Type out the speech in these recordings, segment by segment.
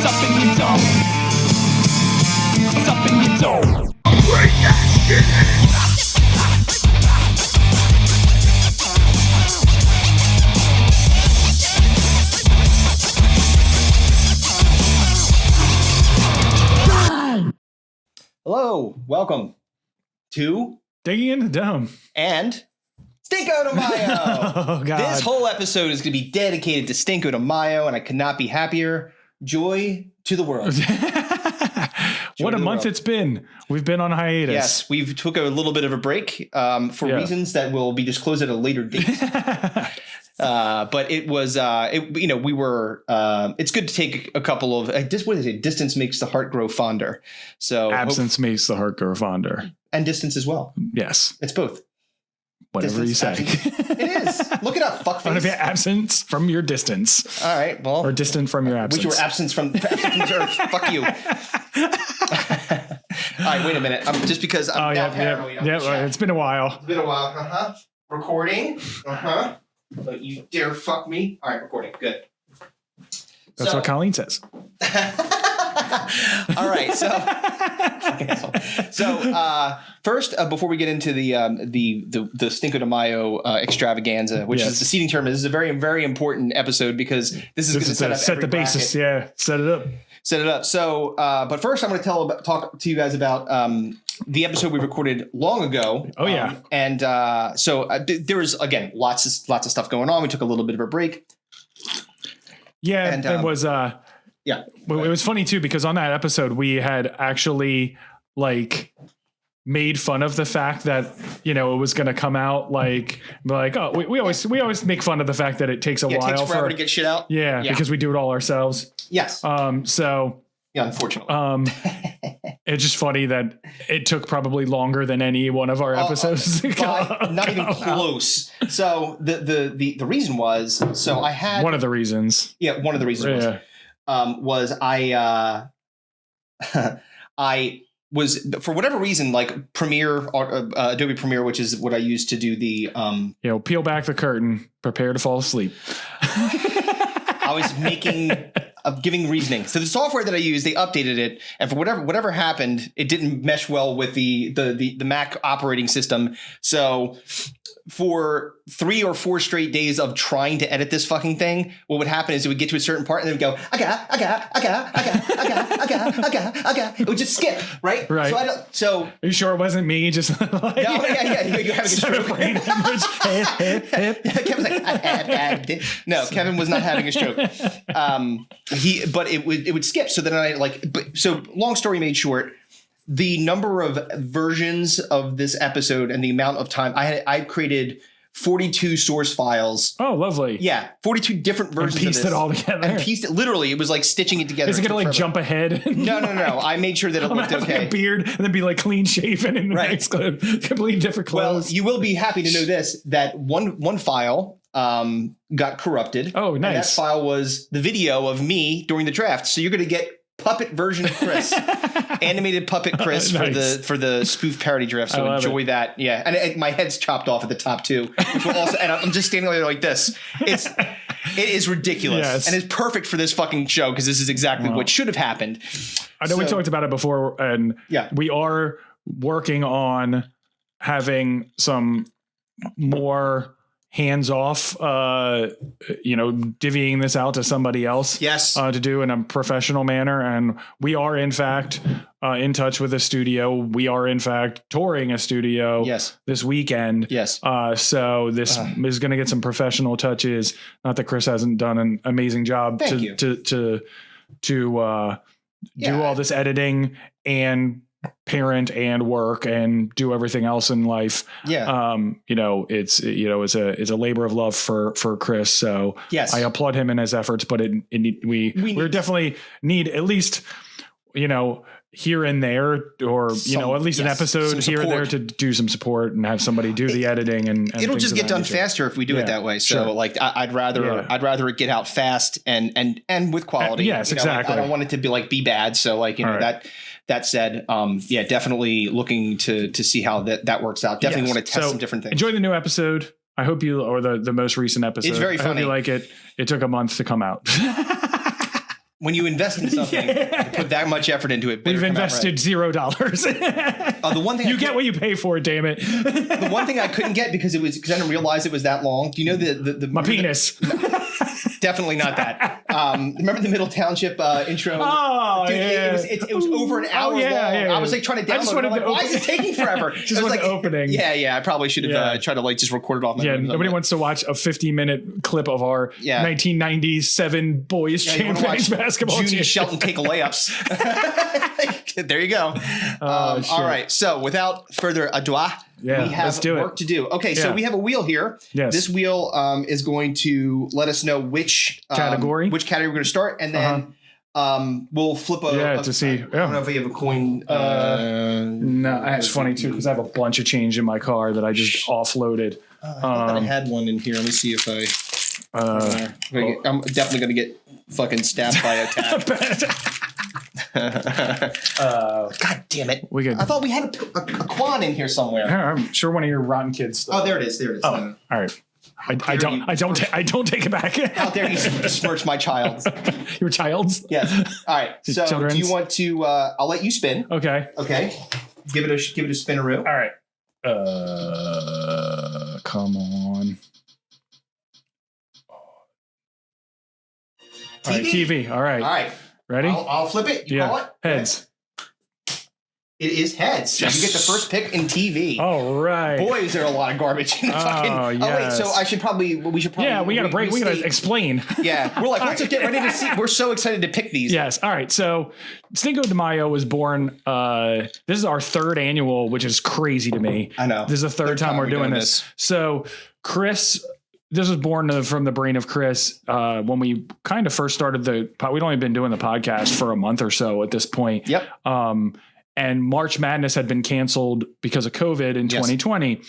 Something you don't. Something you don't. Hello, welcome to Digging in the Dome and Stinko de Mayo. Oh, God. This whole episode is going to be dedicated to Stinko de Mayo, and I could not be happier. Joy to the world. What a month it's been. We've been on hiatus. Yes, we've took a little bit of a break for reasons that will be disclosed at a later date. But it was, we were, it's good to take a couple of, what is it? Distance makes the heart grow fonder. So absence makes the heart grow fonder. And distance as well. Yes. It's both. Whatever Distance, you say. It is. Look it up, fuckface. Absence from your distance. All right, well. Or distant from your absence. Which were absence from Earth. Fuck you. All right, wait a minute. Just because I'm now paranoid. Yeah, it's been a while. It's been a while. Uh-huh. Recording. Uh-huh. Don't you dare fuck me. All right, recording. Good. That's what Colleen says. All right, so first, before we get into the Stinko de Mayo extravaganza, which is the seating term, this is a very, very important episode because this is going to set the basis. Yeah, set it up. So, but first, I'm going to talk to you guys about the episode we recorded long ago. Oh yeah, and so there was again lots of stuff going on. We took a little bit of a break. Yeah, and it was. Yeah, it was funny too because on that episode we had actually made fun of the fact that it was going to come out we always make fun of the fact that it takes a while. It takes forever to get shit out. Yeah, because we do it all ourselves. Yes. So. Yeah, unfortunately. It's just funny that it took probably longer than any one of our episodes. Not even close. So the reason was I had one of the reasons. Yeah, one of the reasons was I was for whatever reason Premiere, Adobe Premiere, which is what I use to do the peel back the curtain, prepare to fall asleep. I was giving reasoning. So the software that I use, they updated it, and for whatever happened, it didn't mesh well with the Mac operating system. So for 3 or 4 straight days of trying to edit this fucking thing, what would happen is it would get to a certain part and then it would go, I got. It would just skip, right? Right. So are you sure it wasn't me? Just no, yeah. You're having a stroke. Brain hemorrhage. Kevin's like, no, Kevin was not having a stroke. But it would skip. So then so long story made short, the number of versions of this episode and the amount of time I created 42 source files. Oh, lovely. Yeah. 42 different versions and pieced of this. it all together. And pieced it. Literally, it was like stitching it together. Is it going to jump ahead? No. I made sure that it looked okay. A beard and then be clean shaven in the next clip. Completely different clothes. Well, you will be happy to know this, that one file got corrupted. Oh, nice. And that file was the video of me during the draft. So you're going to get puppet version of Chris, animated puppet Chris nice. for the spoof parody draft. So enjoy that. Yeah, and my head's chopped off at the top too, which will also. And I'm just standing there like this. It is ridiculous, yes. And it's perfect for this fucking show because this is exactly what should have happened. I know we talked about it before, and we are working on having some more hands-off, divvying this out to somebody else. Yes. To do in a professional manner. And we are, in fact, in touch with a studio. We are, in fact, touring a studio this weekend. Yes. So this is going to get some professional touches. Not that Chris hasn't done an amazing job to do all this editing and parent and work and do everything else in life. Yeah. It's a labor of love for Chris. So yes, I applaud him in his efforts, but we definitely need at least, here and there, or at least an episode here and there to do some support and have somebody do the editing and it'll just get done faster if we do it that way. So I'd rather it get out fast and with quality. Yes, exactly. I don't want it to be bad. So that said, definitely looking to see how that works out. Definitely want to test some different things. Enjoy the new episode. I hope the most recent episode. It's very funny. I hope you like it. It took a month to come out. when you invest in something, you put that much effort into it. We've invested $0. The one thing you get what you pay for, damn it. The one thing I couldn't get because I didn't realize it was that long. Do you know the my penis? Definitely not that. Remember the Middle Township intro? Oh, dude, yeah. It was over an hour long. I was like trying to download it. Why is it taking forever? Just like the opening. Yeah. I probably should have tried to like just record it off. Nobody wants to watch a 50-minute clip of our 1997 boys champions basketball. Junie Shelton take layups. There you go. All right. So without further ado, we have work to do. Okay, so we have a wheel here. Yes. This wheel is going to let us know which category we're going to start, and then we'll flip to see. I don't know if we have a coin. No, it's funny too because I have a bunch of change in my car that I just offloaded. I thought that I had one in here. Let me see if I'm definitely going to get fucking stabbed by a tap. God damn it! I thought we had a quan in here somewhere. I'm sure one of your rotten kids. Stuff. Oh, there it is. Oh, all right. I don't take it back. How dare you besmirch my child? Your child's? Yes. All right. So do you want to? I'll let you spin. Okay. Give it a spinaroo. All right. Come on. TV? All right, TV. All right. Ready? I'll flip it. You call it? Heads. It is heads. Yes. You get the first pick in TV. All right. Boy, is there a lot of garbage in the fucking. Yes. Oh, wait. So we should probably. Yeah, we got a break. We got to explain. Yeah. We're like, let's just get ready to see. We're so excited to pick these. Yes. All right. So Stinko de Mayo was born. This is our third annual, which is crazy to me. I know. This is the third time we're doing this. So Chris. This was born from the brain of Chris when we kind of first started we'd only been doing the podcast for a month or so at this point. Yep. And March Madness had been canceled because of COVID in 2020.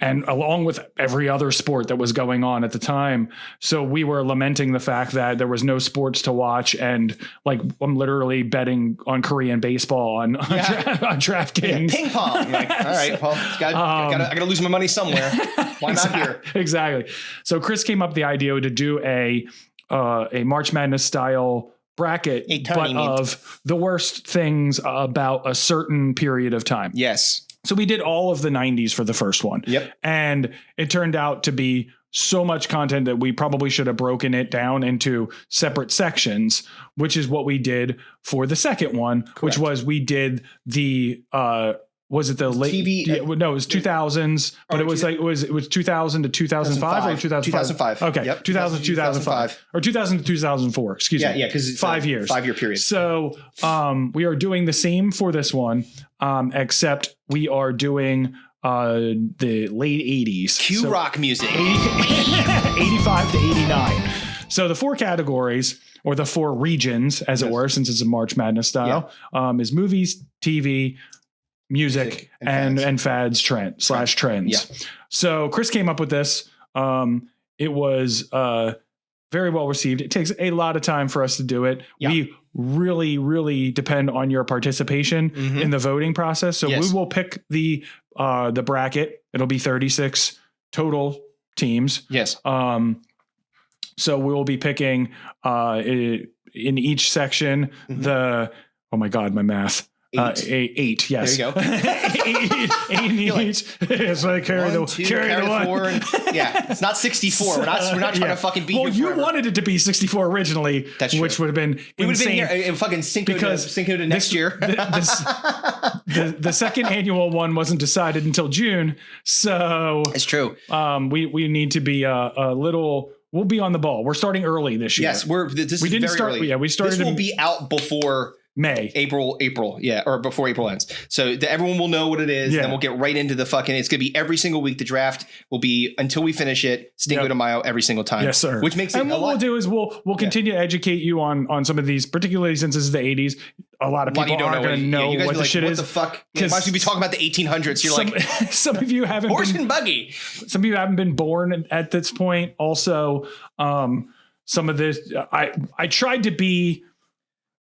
And along with every other sport that was going on at the time. So we were lamenting the fact that there was no sports to watch. And like, I'm literally betting on Korean baseball on DraftKings. Ping pong. Like, all right, Paul, I got to lose my money somewhere. Why not here? Exactly. So Chris came up with the idea to do a March Madness style bracket, but of the worst things about a certain period of time. Yes. So we did all of the 90s for the first one. Yep. And it turned out to be so much content that we probably should have broken it down into separate sections, which is what we did for the second one, which was we did the was it the late TV? No, it was 2000s, but it was 2000 to 2005 or 2005. Okay. Yep. 2000 to 2005 or 2000 to 2004. Excuse me. Yeah, because it's 5 years. 5 year period. So we are doing the same for this one, except we are doing the late 80s. Cue rock music. 85 to 89. So the four categories, or the four regions, as it were, since it's a March Madness style, is movies, TV, music, and fads trends. Yeah. So Chris came up with this. It was very well received. It takes a lot of time for us to do it. Yeah. We really, really depend on your participation in the voting process. So we will pick the bracket. It'll be 36 total teams. Yes. So we will be picking in each section oh my God, my math. 8. Yes. There you go. 8 in each. So I carry the 1. 4. It's not 64. We're not trying to fucking beat you. Well, you wanted it to be 64 originally. That's true. Which would have been we would insane. have been here fucking Cinco to next year. The second annual one wasn't decided until June, so it's true. We need to be a little. We'll be on the ball. We're starting early this year. Yes, we didn't start early. Yeah, we started. This will be out before May, April, or before April ends. So everyone will know what it is. Yeah. Then we'll get right into the fucking, it's going to be every single week. The draft will be until we finish it. Stinko de Mayo every single time. Yes, sir. Which makes it and what we'll do is we'll continue to educate you on some of these, particularly since this is the 80s. A lot of people aren't going to know what the shit is. What the fuck? Why should we be talking about the 1800s? You're like, some of you haven't horse and buggy. Some of you haven't been born at this point. Also, some of this, I tried to be,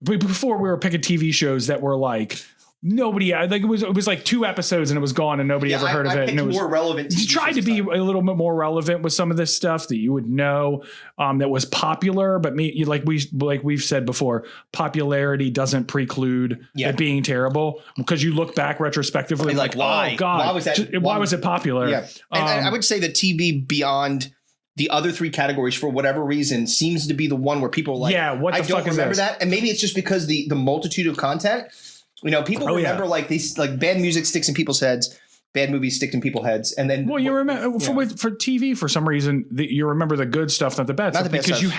before we were picking TV shows that were like nobody, like it was like 2 episodes and it was gone and nobody ever heard of it. And it was more relevant. You tried to be a little bit more relevant with some of this stuff that you would know that was popular, but like we've said before, popularity doesn't preclude it being terrible because you look back retrospectively like why? Oh God, why was it popular? Yeah. And I would say that TV beyond the other 3 categories, for whatever reason, seems to be the one where people are like, what the I fuck don't is remember this? that. And maybe it's just because the multitude of content, people remember like these, like bad music sticks in people's heads, bad movies stick in people's heads. And then, you remember for TV, for some reason, you remember the good stuff, not the bad stuff, because you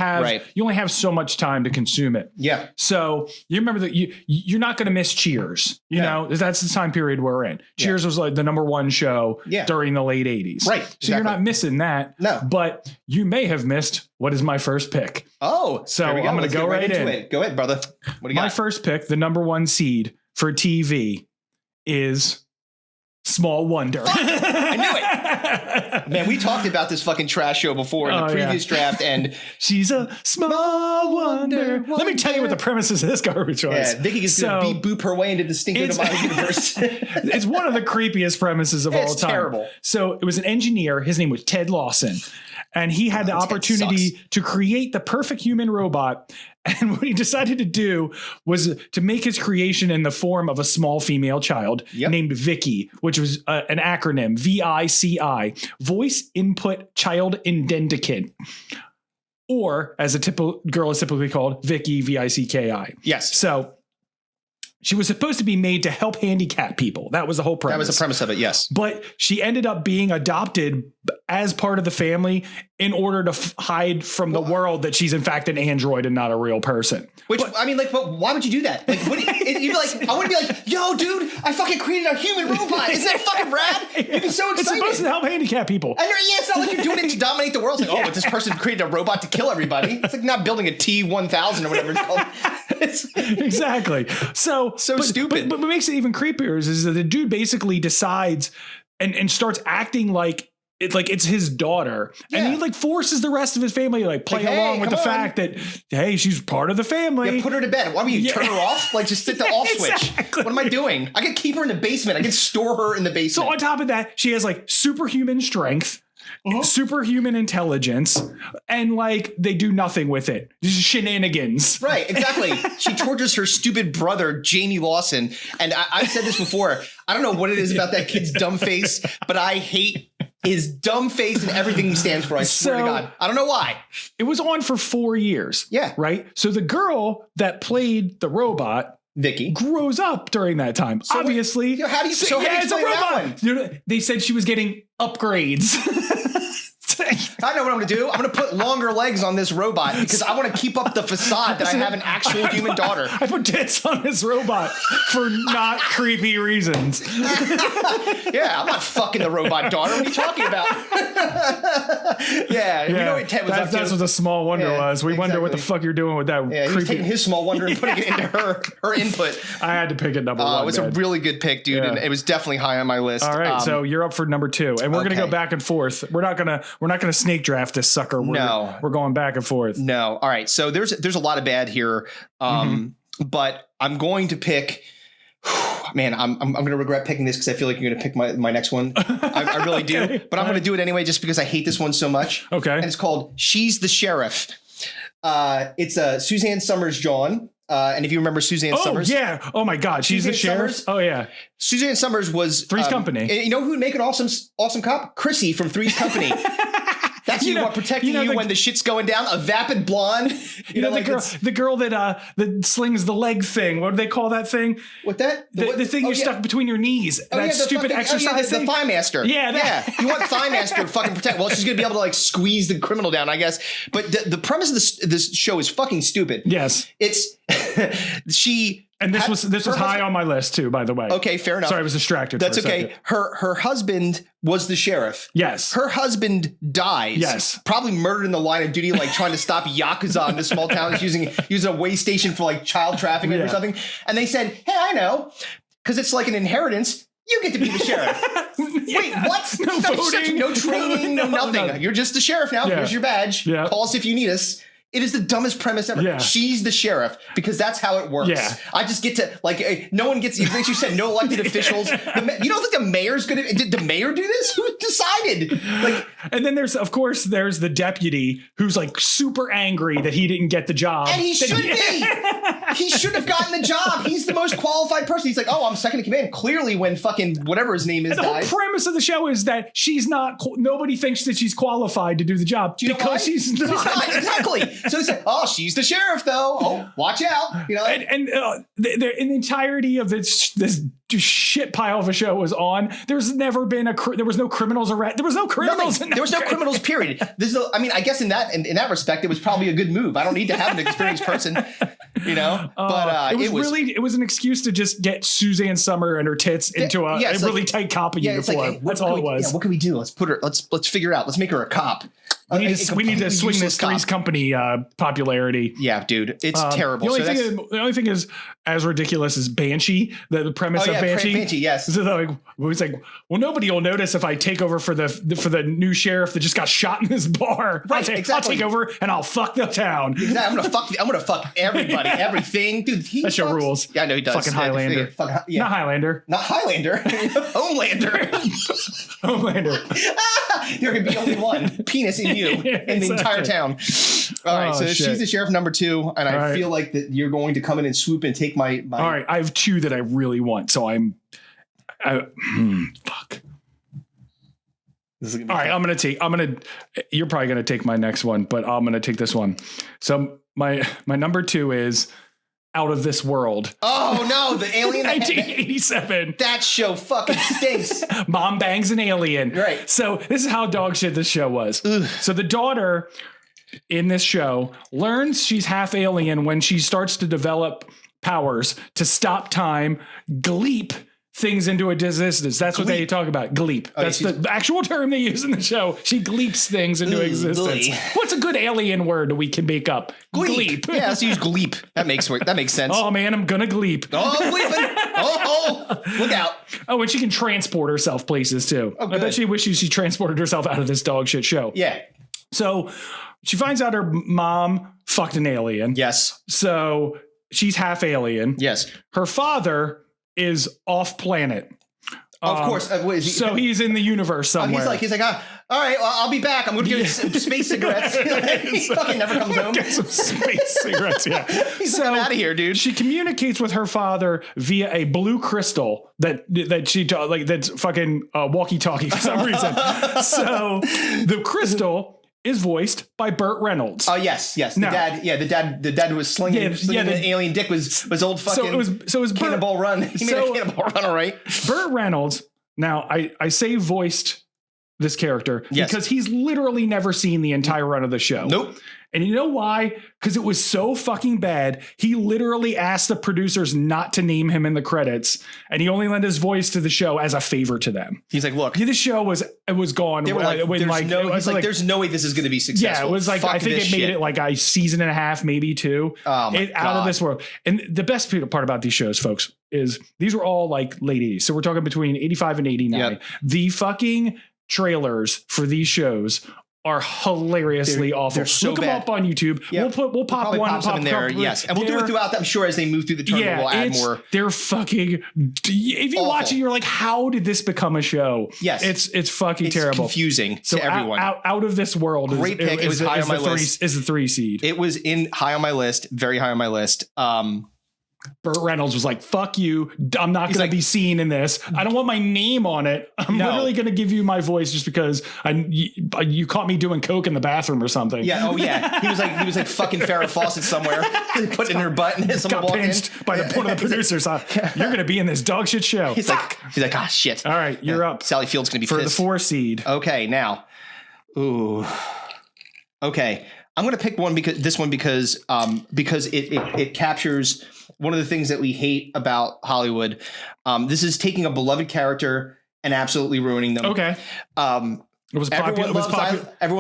only have so much time to consume it. Yeah. So you remember that you're not going to miss Cheers. You know, that's the time period we're in. Cheers was like the #1 show during the late 80s. Right. So you're not missing that. No. But you may have missed what is my first pick. Oh, so I'm going to go right into it. Go ahead, brother. What do you got? My first pick, the #1 seed for TV is Small Wonder. I knew it. Man, we talked about this fucking trash show before in the previous draft, and she's a small wonder. Let me tell you what the premises of this garbage was. Yeah, Vicky gets to boop her way into the Stinko de Mayo universe. It's one of the creepiest premises of all time. It's terrible. So it was an engineer. His name was Ted Lawson. And he had the opportunity to create the perfect human robot. And what he decided to do was to make his creation in the form of a small female child named Vicky, which was an acronym, VICI, Voice Input Child Identikit. Or, as a girl is typically called, Vicky, VICKI. Yes. So she was supposed to be made to help handicapped people. That was the whole premise. That was the premise of it, yes. But she ended up being adopted as part of the family in order to hide from the world that she's in fact an android and not a real person. But why would you do that? Like, you'd be like, I want to be like, yo, dude, I fucking created a human robot. Isn't that fucking rad? You'd be so excited. It's supposed to help handicapped people. And it's not like you're doing it to dominate the world. It's like, but this person created a robot to kill everybody. It's like not building a T-1000 or whatever it's called. Exactly. So stupid. But what makes it even creepier is that the dude basically decides and starts acting like it's his daughter, and he like forces the rest of his family to like play along with the fact that she's part of the family. Yeah, put her to bed. Why would you turn her off? Like just hit the off switch. What am I doing? I could keep her in the basement. I could store her in the basement. So on top of that, she has like superhuman strength. Superhuman intelligence, and like they do nothing with it. Just shenanigans. Right, exactly. She tortures her stupid brother, Jamie Lawson. And I've said this before. I don't know what it is about that kid's dumb face, but I hate his dumb face and everything he stands for. I swear to God. I don't know why. It was on for 4 years. Yeah. Right? So the girl that played the robot, Vicky, grows up during that time. So obviously. How do you explain it's a robot. That one? They said she was getting upgrades. I know what I'm going to do. I'm going to put longer legs on this robot because I want to keep up the facade that I have an actual human daughter. I put tits on this robot for not creepy reasons. Yeah, I'm not fucking the robot daughter. What are you talking about? We know what Ted was up to. That's what the Small Wonder was. We wonder what the fuck you're doing with that. Yeah, he was taking his Small Wonder and putting it into her input. I had to pick it #1. It was a really good pick, dude, and it was definitely high on my list. All right, so you're up for #2, and we're gonna go back and forth. We're not gonna snake draft this sucker. We're going back and forth. No. All right. So there's a lot of bad here. But I'm going to pick. Man, I'm going to regret picking this because I feel like you're going to pick my next one. I really do. But I'm going to do it anyway just because I hate this one so much. Okay. And it's called She's the Sheriff. It's Suzanne Summers John. And if you remember Suzanne Summers. Oh, yeah. Oh, my God. She's the sheriff. Summers? Oh, yeah. Suzanne Summers was Three's Company. And you know who would make an awesome cop? Chrissy from Three's Company. That's protecting you when the shit's going down. A vapid blonde. You know the girl that slings the leg thing. What do they call that thing? What that? The thing you're stuck between your knees. That stupid exercise thing. The Thigh Master. Yeah. You want Thigh Master to fucking protect. Well, she's going to be able to like squeeze the criminal down, I guess. But the premise of this show is fucking stupid. Yes. It's she. And this was high on my list too, by the way. Okay, fair enough. Sorry, I was distracted. That's okay. Her husband was the sheriff. Yes. Her husband dies. Yes. Probably murdered in the line of duty, like trying to stop Yakuza in this small town, using a way station for like child trafficking or something. And they said, "Hey, I know, because it's like an inheritance. You get to be the sheriff." Wait, what? No voting. No training, no nothing. You're just the sheriff now. Yeah. Here's your badge. Yeah. Call us if you need us. It is the dumbest premise ever. Yeah. She's the sheriff because that's how it works. Yeah. I just get to like no one gets. Like you said, no elected officials. You don't think the mayor's gonna? Did the mayor do this? Who decided? Like, and then there's the deputy who's like super angry that he didn't get the job, and he should be. He should have gotten the job. He's the most qualified person. He's like, oh, I'm second in command. Clearly, when fucking whatever his name is and the died. whole premise of the show is that she's not. Nobody thinks that she's qualified to do the job because she's not. Exactly. So he said, oh, she's the sheriff, though. Oh, watch out. You know, and in the entirety of this shit pile of a show was on. There's never been there was no criminals arrest. There was no criminals. There was no criminals. Period. I mean, I guess in that respect, it was probably a good move. I don't need to have an experienced person, you know. But it was an excuse to just get Suzanne Summer and her tits into a really tight cop uniform. Like, hey, that's all it was. Yeah, what can we do? Let's put her. Let's figure out. Let's make her a cop. We need to swing this Three's Company popularity. Yeah, dude, it's terrible. The only thing is as ridiculous as Banshee. The premise of Banshee. Banshee, yes. So it was like, well, nobody will notice if I take over for the new sheriff that just got shot in this bar. Right, I'll take over and I'll fuck the town. Exactly. I'm gonna fuck everybody, everything, dude. That show rules. Yeah, I know he does. Fucking Highlander. Not Highlander. Not Highlander. Homelander. Homelander. There can be only one penis in you in the entire town. All right, so she's the sheriff number 2, and I feel like that you're going to come in and swoop and take my. All right, I have 2 that I really want, so fuck. All right, you're probably gonna take my next one, but I'm gonna take this one. So my number 2 is Out of This World. Oh no, the alien 1987. That show fucking stinks. Mom bangs an alien. Right. So this is how dog shit this show was. Ugh. So the daughter in this show learns she's half alien when she starts to develop powers to stop time, gleep things into existence. That's what they talk about. Gleep. That's the actual term they use in the show. She gleeps things into existence. What's a good alien word we can make up? Gleep. Yeah, let's use gleep. That makes sense. Oh man, I'm gonna gleep. Oh, gleeping. Oh, look out. Oh, and she can transport herself places too. Oh, I bet she wishes she transported herself out of this dog shit show. Yeah. So she finds out her mom fucked an alien. Yes. So she's half alien. Yes. Her father is off planet. Of course. So he's in the universe somewhere. He's like, all right, well, I'll be back. I'm going to get some space cigarettes. He fucking never comes home. Get some space cigarettes, yeah. He's like, I'm out of here, dude. She communicates with her father via a blue crystal that she that's fucking walkie-talkie for some reason. So the crystal is voiced by Burt Reynolds. Oh yes. The dad who was slinging the alien dick was old fucking. So it was Cannonball Run. He made a Cannonball Run, all right. Burt Reynolds. Now I say voiced this character because he's literally never seen the entire run of the show. Nope. And you know why? Because it was so fucking bad. He literally asked the producers not to name him in the credits, and he only lent his voice to the show as a favor to them. He's like, "Look, the show was gone." They were there's no way this is going to be successful. Yeah, it was like I think it made it like a season and a half, maybe 2. Oh my God. Out of This World. And the best part about these shows, folks, is these were all like late 80s. So we're talking between 85 and 89. Yep. The fucking trailers for these shows are hilariously awful. They're so Look bad. them up on YouTube. Yep. We'll pop one in there. Yes, and we'll do it throughout. I'm sure as they move through the tournament, we'll add more. They're fucking. If you watch it, you're like, how did this become a show? Yes, it's fucking terrible, confusing to everyone. Out of This World. Great pick. It was high on my list. Is the 3 seed. It was high on my list. Very high on my list. Burt Reynolds was like, fuck you. I'm not going to be seen in this. I don't want my name on it. I'm literally going to give you my voice just because you caught me doing coke in the bathroom or something. Yeah. Oh yeah. He was like fucking Farrah Fawcett somewhere. Put it in her butt and someone walked in. By one of the producers. You're going to be in this dog shit show. He's like, ah, shit. All right. You're up. Sally Field's going to be for pissed. The 4 seed. Okay. Now. Ooh. Okay. I'm going to pick because it captures one of the things that we hate about Hollywood. This is taking a beloved character and absolutely ruining them. Okay. Everyone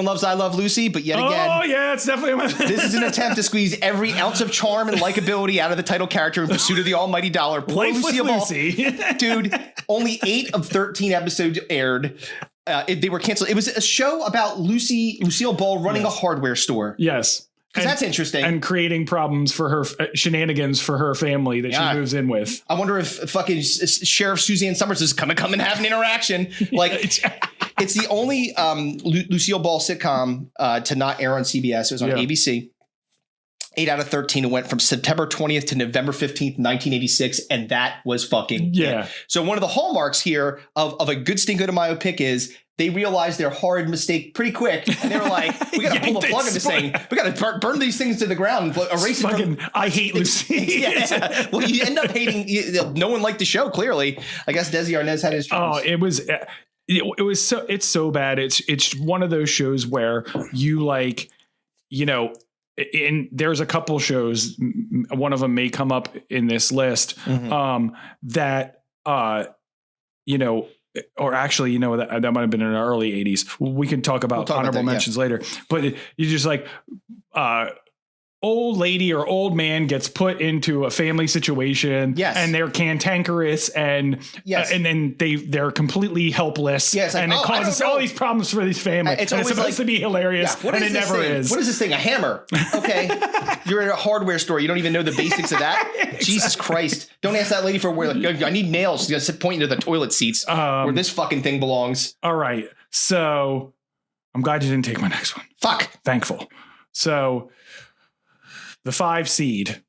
loves I Love Lucy, but yet again, oh yeah, it's definitely this is an attempt to squeeze every ounce of charm and likability out of the title character in pursuit of the almighty dollar. Poor Lucy. Dude, only 8 of 13 episodes aired. They were canceled. It was a show about Lucille Ball running a hardware store. Yes. Because that's interesting. And creating problems for her, shenanigans for her family that she moves in with. I wonder if fucking Sheriff Suzanne Summers is gonna come and have an interaction. Like, it's the only Lucille Ball sitcom to not air on CBS. It was on ABC. 8 out of 13. It went from September 20th to November 15th, 1986. And that was fucking it. So one of the hallmarks here of a good Stinko de Mayo pick is they realized their horrid mistake pretty quick. And they were like, we got to pull the plug on this thing. We got to burn these things to the ground. Erase it. I hate Lucy. Well, you end up hating. No one liked the show, clearly. I guess Desi Arnaz had his troubles. It's so bad. It's one of those shows where you like, there's a couple shows, one of them may come up in this list, that, or actually, that might have been in the early 80s. We can talk about honorable mentions later, but you just like, old lady or old man gets put into a family situation and they're cantankerous and then they're completely helpless and it causes all these problems for these families. It's supposed to be hilarious and it never is. What is this thing? A hammer. Okay. You're in a hardware store. You don't even know the basics of that. Exactly. Jesus Christ. Don't ask that lady for where I need nails. She's going to point you to the toilet seats where this fucking thing belongs. All right. So I'm glad you didn't take my next one. Fuck. Thankful. So the 5 seed,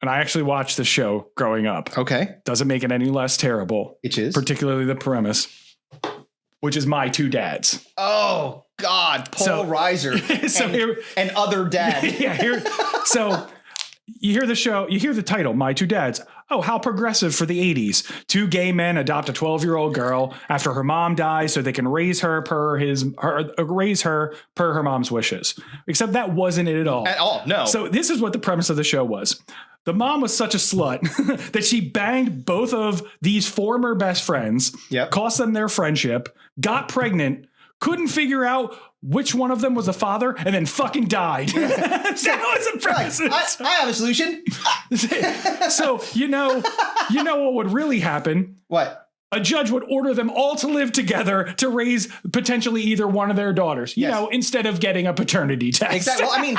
and I actually watched the show growing up. Okay. Doesn't make it any less terrible. It is. Particularly the premise, which is My Two Dads. Oh, God. Paul Reiser and other dad. So you hear the show, you hear the title, My Two Dads. Oh, how progressive for the 80s. 2 gay men adopt a 12-year-old girl after her mom dies so they can raise her per her mom's wishes. Except that wasn't it at all. At all, no. So this is what the premise of the show was. The mom was such a slut that she banged both of these former best friends, cost them their friendship, got pregnant, couldn't figure out which one of them was the father, and then fucking died. That was a premise. I have a solution. So you know what would really happen? What? A judge would order them all to live together to raise potentially either one of their daughters. Instead of getting a paternity test. Exactly. Well, I mean,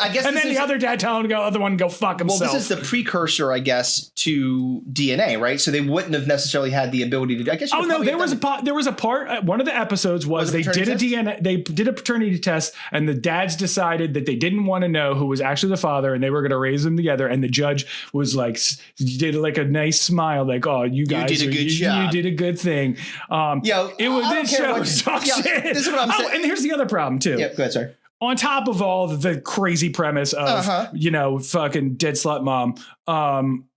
I guess. And then the other dad telling the other one to go fuck himself. Well, this is the precursor, I guess, to DNA, right? So they wouldn't have necessarily had the ability to. I guess. There was a part. One of the episodes was they did a DNA. They did a paternity test, and the dads decided that they didn't want to know who was actually the father, and they were going to raise them together. And the judge was like, did like a nice smile, like, "Oh, you guys, you did a good job. You did a good thing." It was this show. This is what I'm saying. And here's the other problem too. Yeah, go ahead, sorry. On top of all the crazy premise of, fucking dead slut mom,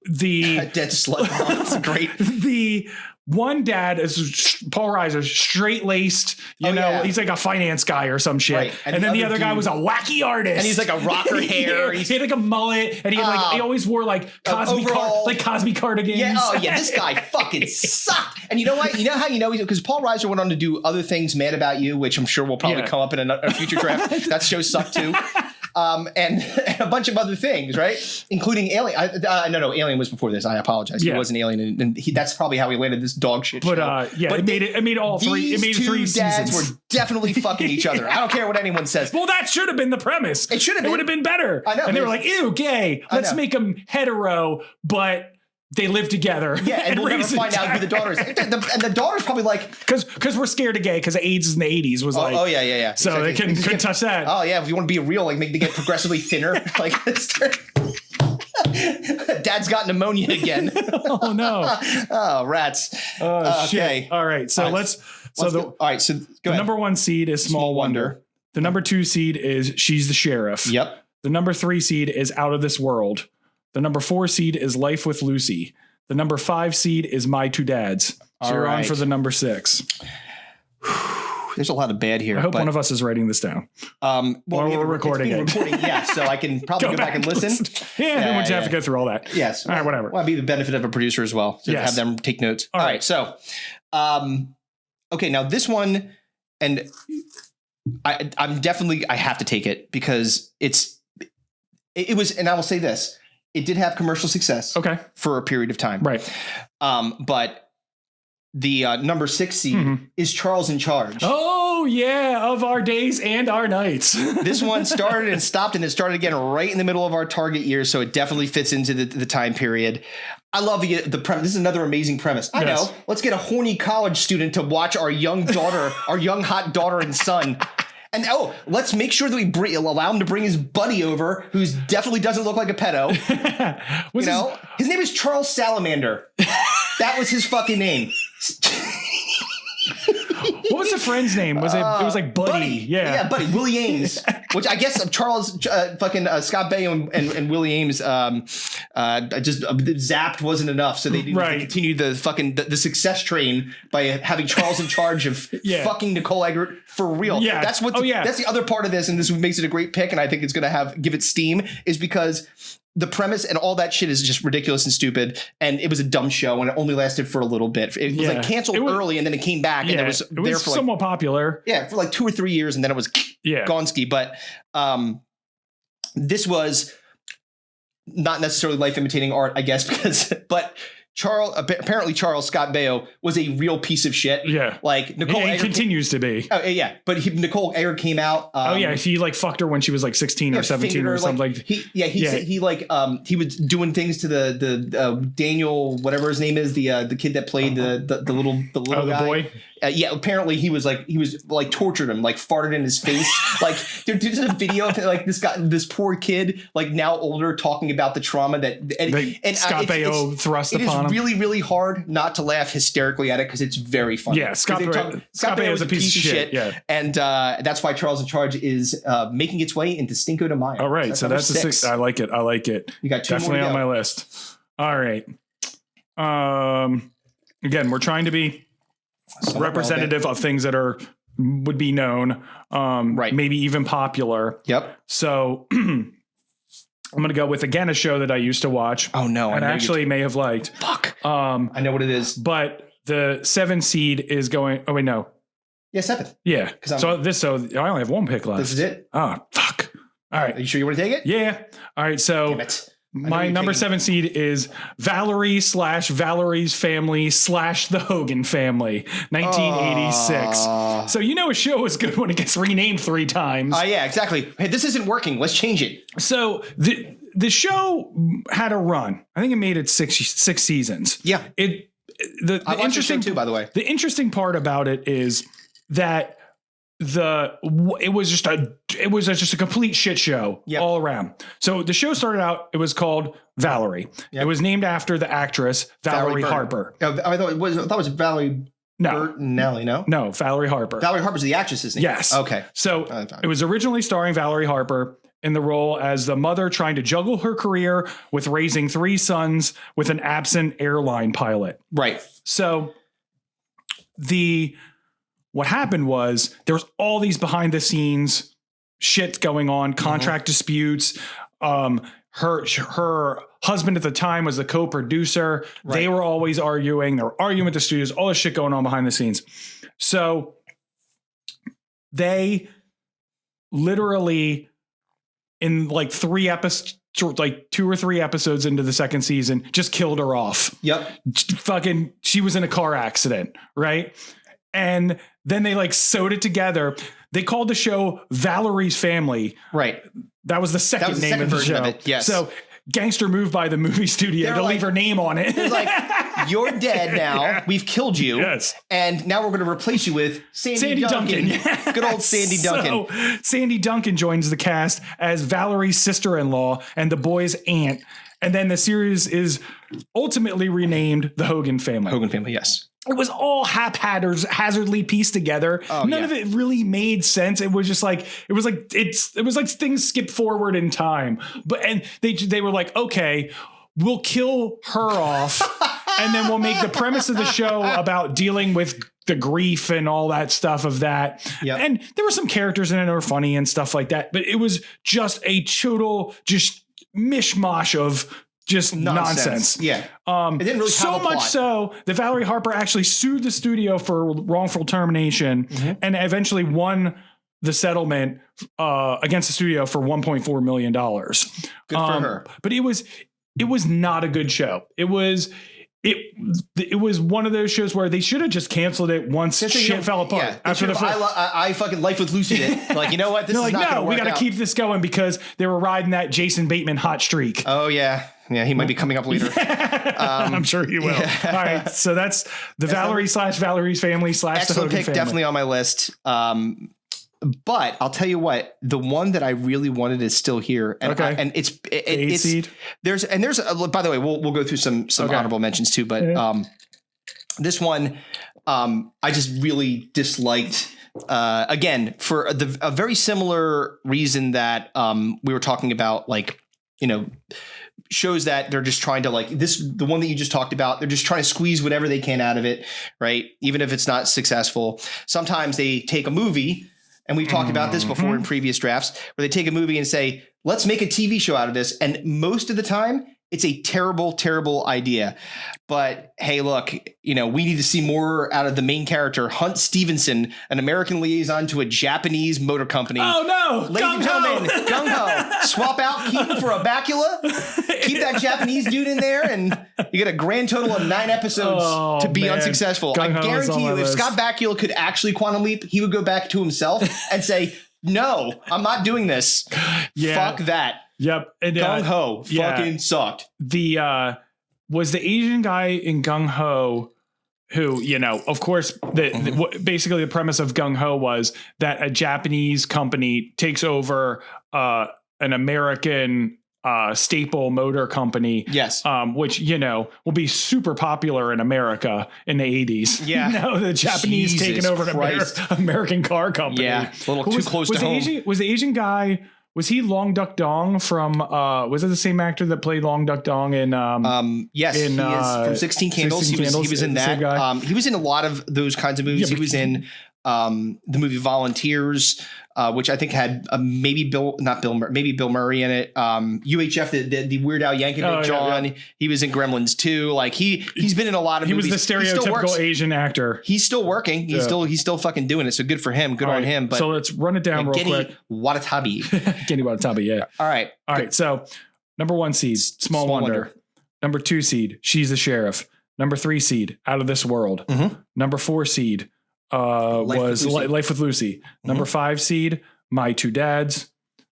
the dead slut mom. That's great. The one dad is Paul Reiser, straight laced, he's like a finance guy or some shit. Right. And then the other guy was a wacky artist. And he's like a rocker hair. He had like a mullet and he had he always wore like Cosby cardigans. Yeah. This guy fucking sucked. And you know what? You know how you know? Because Paul Reiser went on to do other things, Mad About You, which I'm sure will probably come up in a future draft. That show sucked too. And a bunch of other things, right? Including Alien. No, Alien was before this. I apologize. He was an alien, and that's probably how he landed this dog shit show. But it made all three. It made 3 seasons. These two dads were definitely fucking each other. I don't care what anyone says. Well, that should have been the premise. It should have been. It would have been better. I know. And they were like, ew, gay. Let's make them hetero, but they live together. Yeah, and we'll never find out who the daughter is. And the daughter's probably like... Because we're scared of gay, because AIDS in the 80s was like... Oh, yeah. So exactly. They couldn't touch that. Oh, yeah, if you want to be real, like make them get progressively thinner. Like, Dad's got pneumonia again. Oh, no. Oh, rats. Oh, okay. Shit. All right, so let's go ahead. The number 1 seed is Small Wonder. The number 2 seed is She's the Sheriff. Yep. The number 3 seed is Out of This World. The number 4 seed is Life with Lucy. The number 5 seed is My Two Dads. So you're on for the number 6. There's a lot of bad here. I hope one of us is writing this down. We're recording it. So I can probably go back and listen. Yeah, you have to go through all that. Yes. All right, whatever. Well, I'd be the benefit of a producer as well to have them take notes. All right. So, okay, now this one, and I have to take it because it was, and I will say this. It did have commercial success for a period of time. Right. But the number 6 seed is Charles in Charge. Oh, Oh yeah, of our days and our nights. This one started and stopped, and then started again right in the middle of our target year, so it definitely fits into the time period. I love the premise. This is another amazing premise. I know. Let's get a horny college student to watch our young daughter, our young hot daughter and son. And let's make sure that we allow him to bring his buddy over, who definitely doesn't look like a pedo. His name is Charles Salamander. That was his fucking name. What was the friend's name? It was like Buddy. Yeah, Buddy. Willie Ames. Which I guess Charles Scott Baio and Willie Ames just zapped wasn't enough, so they needed to continue the success train by having Charles in charge of fucking Nicole Eggert for real. Yeah, that's what. That's the other part of this, and this makes it a great pick, and I think it's going to give it steam, is because the premise and all that shit is just ridiculous and stupid, and it was a dumb show, and it only lasted for a little bit. It was like canceled early, and then it came back, and it was for somewhat popular. Yeah, for like 2 or 3 years, and then it was Gonski. But this was not necessarily life imitating art, I guess, but apparently Charles Scott Baio was a real piece of shit. Yeah, like Nicole Eggert continues to to be. Oh yeah, but Nicole Eggert came out. He like fucked her when she was like 16 or 17 or something. He was doing things to the Daniel, whatever his name is, the kid that played the little guy. The boy. Apparently he was tortured him, like farted in his face. Like there's a video of like this poor kid, like now older, talking about the trauma that Scott Baio thrust upon him. It's really, really hard not to laugh hysterically at it because it's very funny. Yeah, Scott Baio is a piece of shit. Yeah, and that's why Charles in Charge is making its way into Stinko de Mayo. All right, so that's a 6. I like it. You got 2 definitely more on my list. All right. Again, we're trying to be representative of things that would be known, maybe even popular. Yep. So I'm going to go with, again, a show that I used to watch. Oh no. And actually may have liked. Fuck. I know what it is. But the 7 seed is going, oh wait, no. Yeah, 7th. Yeah. So I only have 1 pick left. This is it? Oh, fuck. All right. Are you sure you want to take it? Yeah. All right. So damn it. My number 7 seed is Valerie / Valerie's Family / The Hogan Family, 1986. So a show is good when it gets renamed 3 times. Yeah, exactly. Hey, this isn't working. Let's change it. So the show had a run. I think it made it 6 seasons. Yeah. The interesting too, by the way. The interesting part about it is that it was just a complete shit show all around. So the show started out, it was called Valerie. Yep. It was named after the actress Valerie Harper. I thought it was Valerie Bertinelli, no? No, Valerie Harper. Valerie Harper's the actress's name. Yes. Okay. So it was originally starring Valerie Harper in the role as the mother trying to juggle her career with raising 3 sons with an absent airline pilot. Right. So what happened was there was all these behind the scenes shit going on, contract disputes. Her husband at the time was the co-producer. Right. They were always arguing. They were arguing with the studios, all this shit going on behind the scenes. So they literally in like 3 episodes, like 2 or 3 episodes into the 2nd season, just killed her off. Yep. She was in a car accident. Right. And then they like sewed it together. They called the show Valerie's Family. Right. That was the second name of the show. Of it, yes. So gangster move by the movie studio to leave her name on it. They're like, you're dead now. Yeah. We've killed you. Yes. And now we're going to replace you with Sandy Duncan. Yes. Good old Sandy Duncan. So Sandy Duncan joins the cast as Valerie's sister-in-law and the boy's aunt. And then the series is ultimately renamed The Hogan Family. Hogan Family, yes. It was all haphazardly pieced together. None of it really made sense. It was just like it was like things skipped forward in time. And they were like, okay, we'll kill her off, and then we'll make the premise of the show about dealing with the grief and all that stuff of that. Yep. And there were some characters in it that were funny and stuff like that, but it was just a total just mishmash of just nonsense. Yeah. It didn't really so have a much plot. So that Valerie Harper actually sued the studio for wrongful termination and eventually won the settlement against the studio for $1.4 million. Good for her. But it was not a good show. It was it was one of those shows where they should have just canceled it once shit fell apart. Yeah, after the I fucking Life with Lucy it. Like, you know what? This is not gonna work we got to keep this going because they were riding that Jason Bateman hot streak. Oh yeah. Yeah, he might be coming up later. I'm sure he will. Yeah. All right, so that's the Valerie's family / the Hogan pick, family. Definitely on my list. But I'll tell you what, the one that I really wanted is still here, and it's seed. There's by the way, we'll go through some honorable mentions too, but this one I just really disliked. Again, for a very similar reason that we were talking about, like, you know, shows that they're just trying to, like, the one that you just talked about, they're just trying to squeeze whatever they can out of it, right? Even if it's not successful. Sometimes they take a movie, and we've talked about this before in previous drafts, where they take a movie and say, let's make a TV show out of this. And most of the time, it's a terrible, terrible idea. But hey, look, you know, we need to see more out of the main character, Hunt Stevenson, an American liaison to a Japanese motor company. Oh no! Ladies and gentlemen, gung ho. Swap out Keaton for a Bakula. Keep that Japanese dude in there, and you get a grand total of 9 episodes to be unsuccessful. Gung-ho, I guarantee you, if list. Scott Bakula could actually quantum leap, he would go back to himself and say, no, I'm not doing this. Fuck that. Yep. And, Gung Ho fucking sucked. Was the Asian guy in Gung Ho who, you know, of course, basically the premise of Gung Ho was that a Japanese company takes over an American staple motor company. Yes. Which, you know, will be super popular in America in the 80s. Yeah. You know, the Japanese taking over an American car company. Yeah. A little too close to home. Was the Asian guy... Was he Long Duck Dong from, was it the same actor that played Long Duck Dong in, yes, he is from 16 Candles. He was in that. He was in a lot of those kinds of movies. He was in the movie Volunteers, which I think had maybe Bill Murray in it. UHF, the Weird Al Yankovic John. Yeah. He was in Gremlins too. Like he's been in a lot of movies. He was the stereotypical Asian actor. He's still working. He's still fucking doing it. So good for him. Good on him. But so let's run it down real quick. Watanabe. Kenny Watanabe. Yeah. All right. So number 1 seed, Small Wonder. Number 2 seed, She's the Sheriff. Number 3 seed, Out of This World. Mm-hmm. Number 4 seed, was Life with Lucy. Mm-hmm. Number 5 seed, My Two Dads.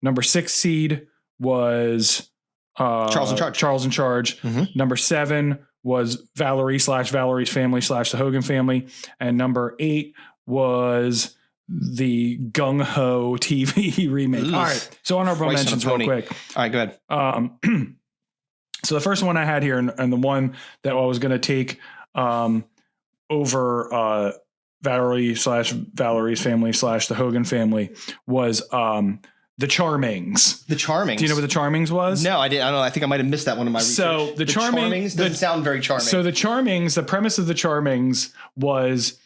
Number 6 seed was Charles in Charge. Mm-hmm. Number 7 was Valerie's family / the Hogan family. And number 8 was the Gung Ho TV remake. Oof. All right. So honorable mentions real quick. All right, go ahead. So the first one I had here, and the one that I was going to take over Valerie's family / the Hogan family was The Charmings. The Charmings. Do you know what The Charmings was? No, I didn't. I don't know. I think I might have missed that one in my research. So the Charmings doesn't sound very charming. So The Charmings, the premise of The Charmings was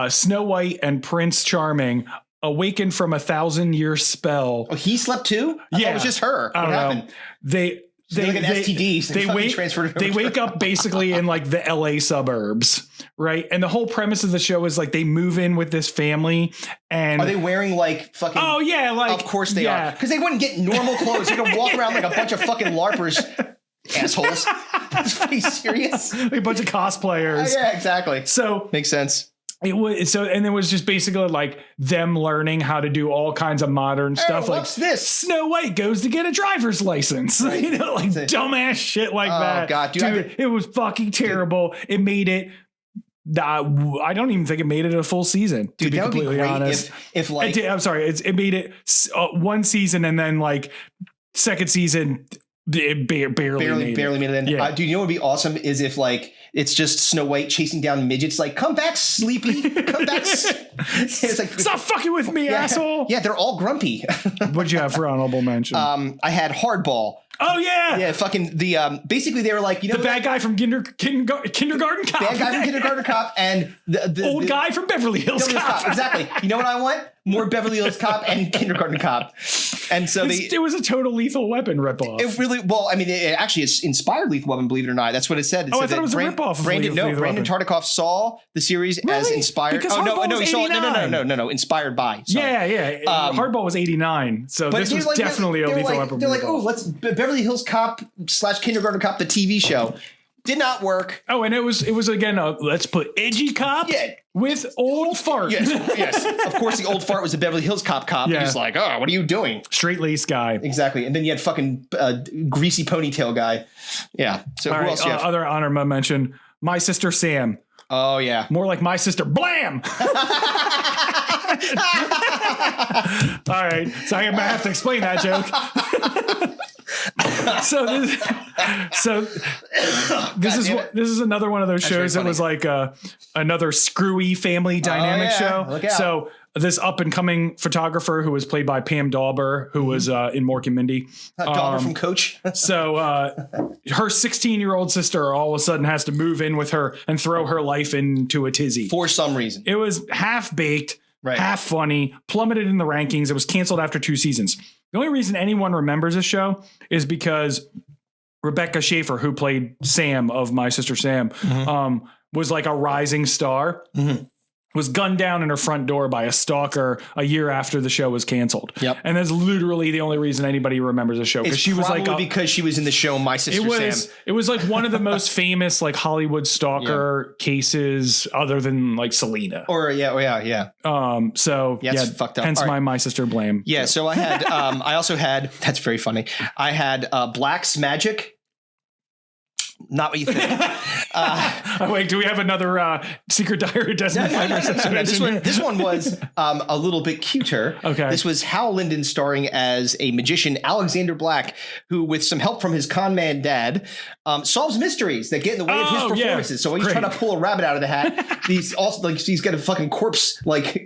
Snow White and Prince Charming awakened from a 1,000-year spell. Oh, he slept too? I thought it was just her. What happened? They like an STD. They wake up basically in like the LA suburbs, right? And the whole premise of the show is like they move in with this family, and are they wearing like fucking? Oh yeah, like of course they are, because they wouldn't get normal clothes. They're gonna walk around like a bunch of fucking LARPers, assholes. Are you serious? Like a bunch of cosplayers. Yeah, exactly. So makes sense. It was and it was just basically like them learning how to do all kinds of modern stuff. Like this? Snow White goes to get a driver's license, right. You know, like dumbass shit like that. Oh God, dude, it was fucking terrible. Dude. It made it. I don't even think it made it a full season. Dude, to be that would completely be great honest. if like I'm sorry, it made it one season, and then like second season. It barely made it in. Yeah. Dude, you know what would be awesome is if like it's just Snow White chasing down midgets. Like, come back, Sleepy. Come back. It's like, stop fucking with me, asshole. Yeah, they're all grumpy. What'd you have for honorable mention? I had Hardball. Oh yeah, yeah. Fucking the basically they were like, you know, the bad guy from Kindergarten Cop, bad guy from Kindergarten Cop, and the old guy from Beverly Hills Cop. Exactly. You know what I want? More Beverly Hills Cop and Kindergarten Cop. And so it was a total Lethal Weapon ripoff. It really, well, I mean, it actually is inspired Lethal Weapon, believe it or not. That's what it said. I thought it was a ripoff. Brandon Tartikoff saw the series as inspired. Because he saw no, inspired by. Sorry. Yeah. Hardball was 89, so this was definitely a Lethal Weapon. They're like, oh, let's Beverly Hills Cop / Kindergarten Cop, the TV show. Did not work. Oh, and it was again, let's put edgy cop with old fart. Yes. Of course, the old fart was a Beverly Hills cop. Yeah. He's like, oh, what are you doing? Straight lace guy. Exactly. And then you had fucking greasy ponytail guy. Yeah. So who else you have? Other honorable mention, My Sister Sam. Oh, yeah. More like My Sister Blam. All right. So I might have to explain that joke. This is another one of those shows that was like another screwy family dynamic show. Look out. So this up and coming photographer who was played by Pam Dauber, who was in Mork and Mindy. Dauber from Coach. So her 16-year-old sister all of a sudden has to move in with her and throw her life into a tizzy. For some reason. It was half baked, half funny, plummeted in the rankings. It was canceled after 2 seasons. The only reason anyone remembers this show is because Rebecca Schaefer, who played Sam of My Sister Sam, was like a rising star, was gunned down in her front door by a stalker a year after the show was canceled. Yep. And that's literally the only reason anybody remembers the show. Because she was like because she was in the show My Sister Sam. It was like one of the most famous like Hollywood stalker cases other than like Selena. So it's fucked up. Hence My Sister Blame. Yeah. So I had I also had, that's very funny. I had Black's Magic. Not what you think. Wait, do we have another Secret Diary of Desmond Filer situation? This one was a little bit cuter. Okay. This was Hal Linden starring as a magician, Alexander Black, who, with some help from his con man dad, solves mysteries that get in the way of his performances. Yeah. So he's trying to pull a rabbit out of the hat. He's also like, he's got a fucking corpse like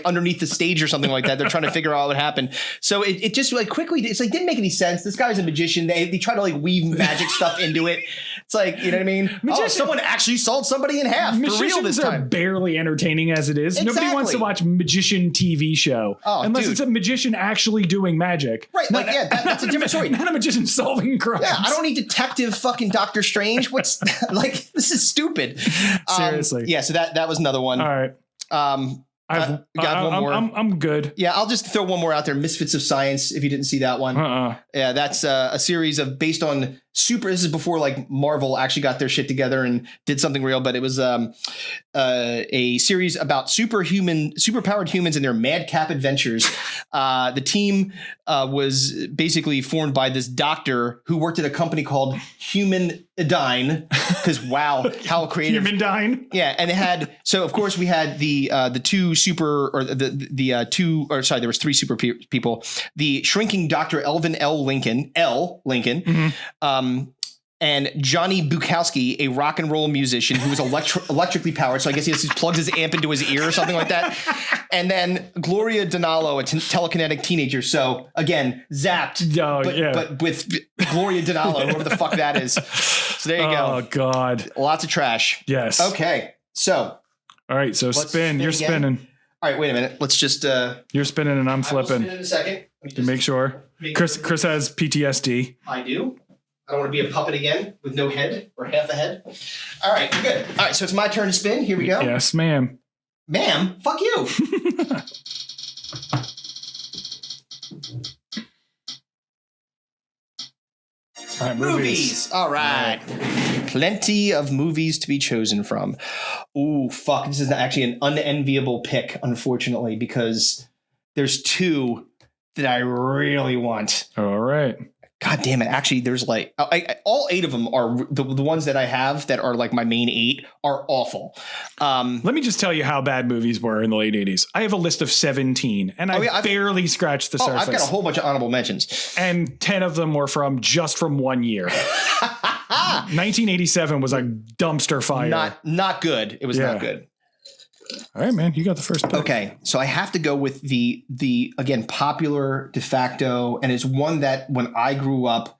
underneath the stage or something like that. They're trying to figure out what happened. So it just like quickly, it's like didn't make any sense. This guy's a magician. They try to like weave magic stuff into it. It's like, you know what I mean? Someone actually sawed somebody in half for real this time. Are barely entertaining as it is. Exactly. Nobody wants to watch magician TV show unless it's a magician actually doing magic. Right. That's a different story. Not a magician solving crimes. Yeah, I don't need Detective fucking Doctor Strange. What's like, this is stupid. Seriously. Yeah, so that was another one. All right. Got one more. I'm good. Yeah, I'll just throw one more out there. Misfits of Science, if you didn't see that one. Yeah, that's a series based on this is before like Marvel actually got their shit together and did something real, but it was a series about superpowered humans and their madcap adventures. The team was basically formed by this doctor who worked at a company called Humanidine, because wow, how creative. Humanidine. Yeah, and they had, so of course we had the two super, or there was 3 super people. The shrinking Dr. Elvin L. Lincoln, and Johnny Bukowski, a rock and roll musician who was electrically powered. So I guess he just plugs his amp into his ear or something like that. And then Gloria Donallo, a telekinetic teenager. So again, zapped, but with Gloria Donallo, whoever the fuck that is. So there you go. Oh God. Lots of trash. Yes. Okay. So. All right. So spin. You're again. Spinning. All right. Wait a minute. Let's just. You're spinning and I'm flipping. Spin in a second. To make sure. Chris has PTSD. I do. I don't want to be a puppet again with no head or half a head. All right, good. All right, so it's my turn to spin. Here we go. Yes, ma'am. Ma'am? Fuck you. All right, movies. All right. Plenty of movies to be chosen from. Ooh, fuck. This is actually an unenviable pick, unfortunately, because there's 2 that I really want. All right. God damn it. Actually, there's like all 8 of them are the ones that I have that are like my main 8 are awful. Let me just tell you how bad movies were in the late 80s. I have a list of 17 and I barely scratched the surface. I've got a whole bunch of honorable mentions. And 10 of them were from 1 year. 1987 was a dumpster fire. Not good. It was not good. All right, man, you got the first pick. Okay, so I have to go with the again popular de facto, and it's one that when I grew up,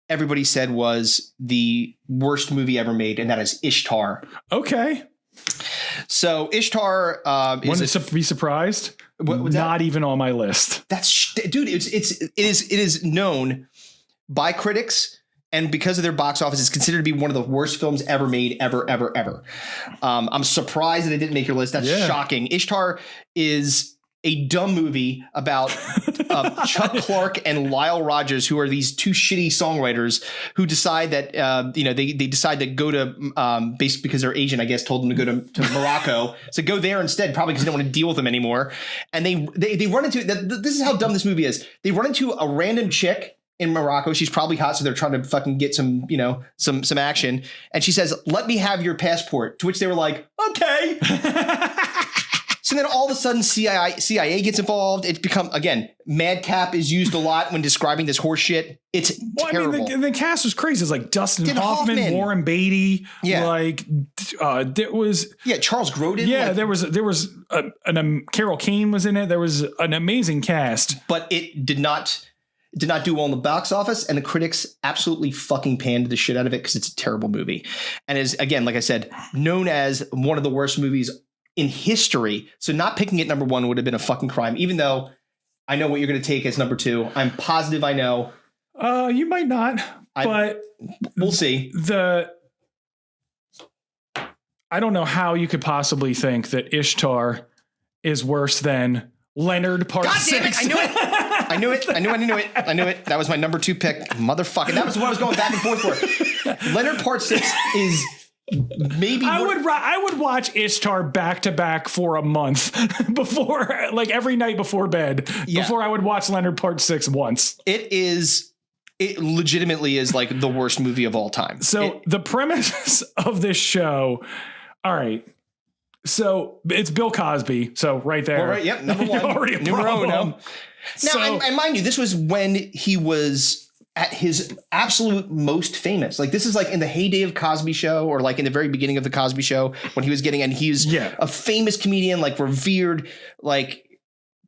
everybody said was the worst movie ever made, and that is Ishtar. Okay. So Ishtar wouldn't be surprised. Not even on my list. That's dude. It is known by critics. And because of their box office, it's considered to be one of the worst films ever made, ever. I'm surprised that it didn't make your list. That's shocking. Ishtar is a dumb movie about Chuck Clark and Lyle Rogers, who are these two shitty songwriters who decide that, they decide to go to, basically because their agent, I guess, told them to go to Morocco. So go there instead, probably because they don't want to deal with them anymore. And they run into, this is how dumb this movie is. They run into a random chick in Morocco. She's probably hot, so they're trying to fucking get some, some action. And she says, "Let me have your passport." To which they were like, "Okay." So then all of a sudden CIA gets involved. It's become, again, madcap is used a lot when describing this horse shit. It's terrible. I mean, the cast was crazy. It's like Dustin Hoffman, Warren Beatty. Yeah. Like there was. Yeah. Charles Grodin. Yeah. There was Carol Kane was in it. There was an amazing cast, but it did not do well in the box office, and the critics absolutely fucking panned the shit out of it because it's a terrible movie. And is, again, like I said, known as one of the worst movies in history. So not picking it number one would have been a fucking crime, even though I know what you're going to take as number two. I'm positive I know. You might not, but we'll see. I don't know how you could possibly think that Ishtar is worse than Leonard Part 6. God damn it. I knew it. That was my number two pick. Motherfucking. That was what I was going back and forth for. Leonard Part 6 is maybe I would watch Ishtar back to back for a month before, like every night before bed, before I would watch Leonard Part 6 once. It legitimately is like the worst movie of all time. So the premise of this show, all right. So it's Bill Cosby. So right there. All right. Yep. Number one. Already a problem. Now, and mind you, this was when he was at his absolute most famous. Like, this is like in the heyday of Cosby Show, or like in the very beginning of the Cosby Show when he was getting, and he's a famous comedian, like revered. Like,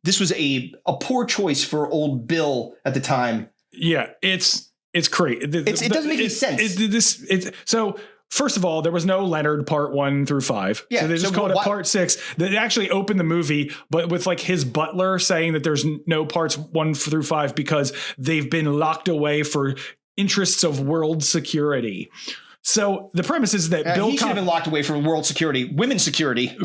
this was a poor choice for old Bill at the time. Yeah, it's crazy. It doesn't make any sense. So first of all, there was no Leonard Part 1 through 5. Yeah, so they just called it Part 6. They actually opened the movie, but with like his butler saying that there's no parts 1 through 5 because they've been locked away for interests of world security. So the premise is that Bill should have been locked away for world security, women's security.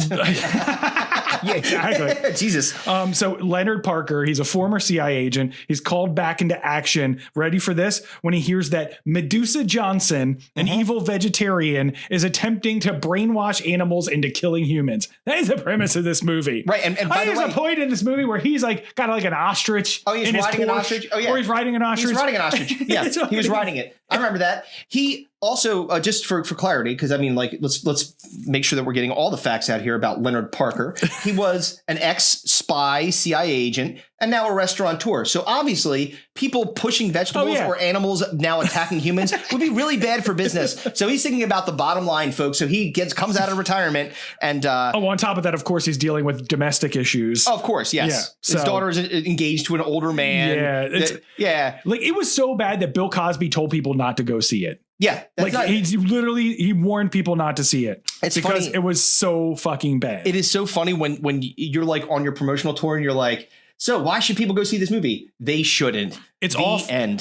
Yeah, exactly. Jesus. So Leonard Parker, he's a former CIA agent. He's called back into action. Ready for this? When he hears that Medusa Johnson, an evil vegetarian, is attempting to brainwash animals into killing humans. That is the premise of this movie. Right. And by the way, there's a point in this movie where he's like got like an ostrich. Oh, he's riding an ostrich. Oh, yeah. Or he's riding an ostrich. He's riding an ostrich. Yeah, he was riding it. I remember that. He also, just for clarity, because I mean, like, let's make sure that we're getting all the facts out here about Leonard Parker. He was an ex-spy CIA agent and now a restaurateur. So obviously, people pushing vegetables or animals now attacking humans would be really bad for business. So he's thinking about the bottom line, folks. So he comes out of retirement and on top of that, of course, he's dealing with domestic issues. Oh, of course, yes. Yeah, his daughter is engaged to an older man. Yeah, like it was so bad that Bill Cosby told people not to go see it. Yeah. Like he warned people not to see it. It's because funny. It was so fucking bad. It is so funny when you're like on your promotional tour and you're like, so why should people go see this movie? They shouldn't. It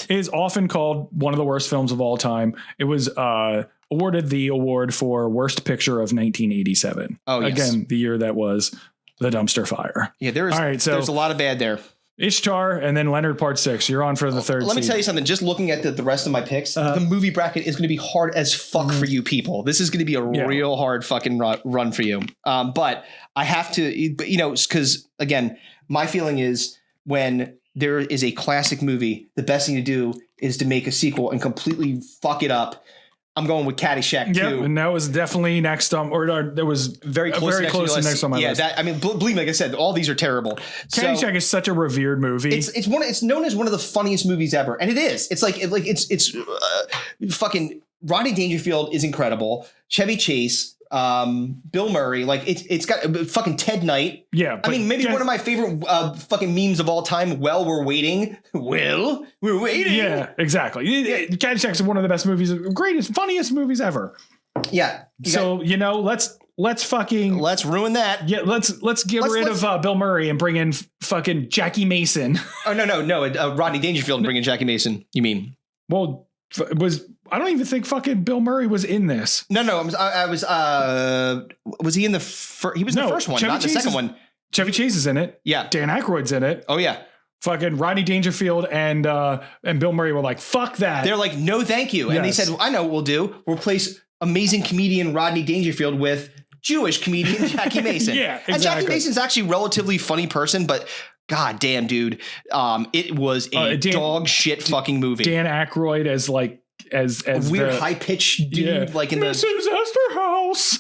is often called one of the worst films of all time. It was awarded the award for worst picture of 1987. Oh, yes. Again, the year that was the dumpster fire. Yeah, there's a lot of bad there. Ishtar and then Leonard Part 6. You're on for the third. Let me tell you something. Just looking at the rest of my picks, the movie bracket is going to be hard as fuck for you people. This is going to be a real hard fucking run for you. But I have to, because again, my feeling is when there is a classic movie, the best thing to do is to make a sequel and completely fuck it up. I'm going with Caddyshack 2. And that was definitely next there was very close next on my list. Yeah, believe me, like I said, all these are terrible. Caddyshack is such a revered movie. It's known as one of the funniest movies ever, and it is. It's fucking Rodney Dangerfield is incredible. Chevy Chase, Bill Murray, like it's got fucking Ted Knight. Yeah, I mean maybe one of my favorite fucking memes of all time. Well, we're waiting. Well, we're waiting. Yeah, exactly. Caddyshack is one of the best movies, greatest, funniest movies ever. Yeah. So let's ruin that. Yeah, let's get rid of Bill Murray and bring in fucking Jackie Mason. Oh no, Rodney Dangerfield and bring in Jackie Mason. You mean? Well, I don't even think fucking Bill Murray was in this. No, was he in the first? He was in the first one, not the second one. Chevy Chase is in it. Yeah. Dan Aykroyd's in it. Oh yeah. Fucking Rodney Dangerfield and Bill Murray were like, fuck that. They're like, no, thank you. And they said, I know what we'll do. We'll replace amazing comedian Rodney Dangerfield with Jewish comedian Jackie Mason. Yeah, exactly. And Jackie Mason's actually a relatively funny person, but god damn, dude. It was a dog shit fucking movie. Dan Aykroyd as like, as weird high pitched dude, like in Mrs. Esterhaus.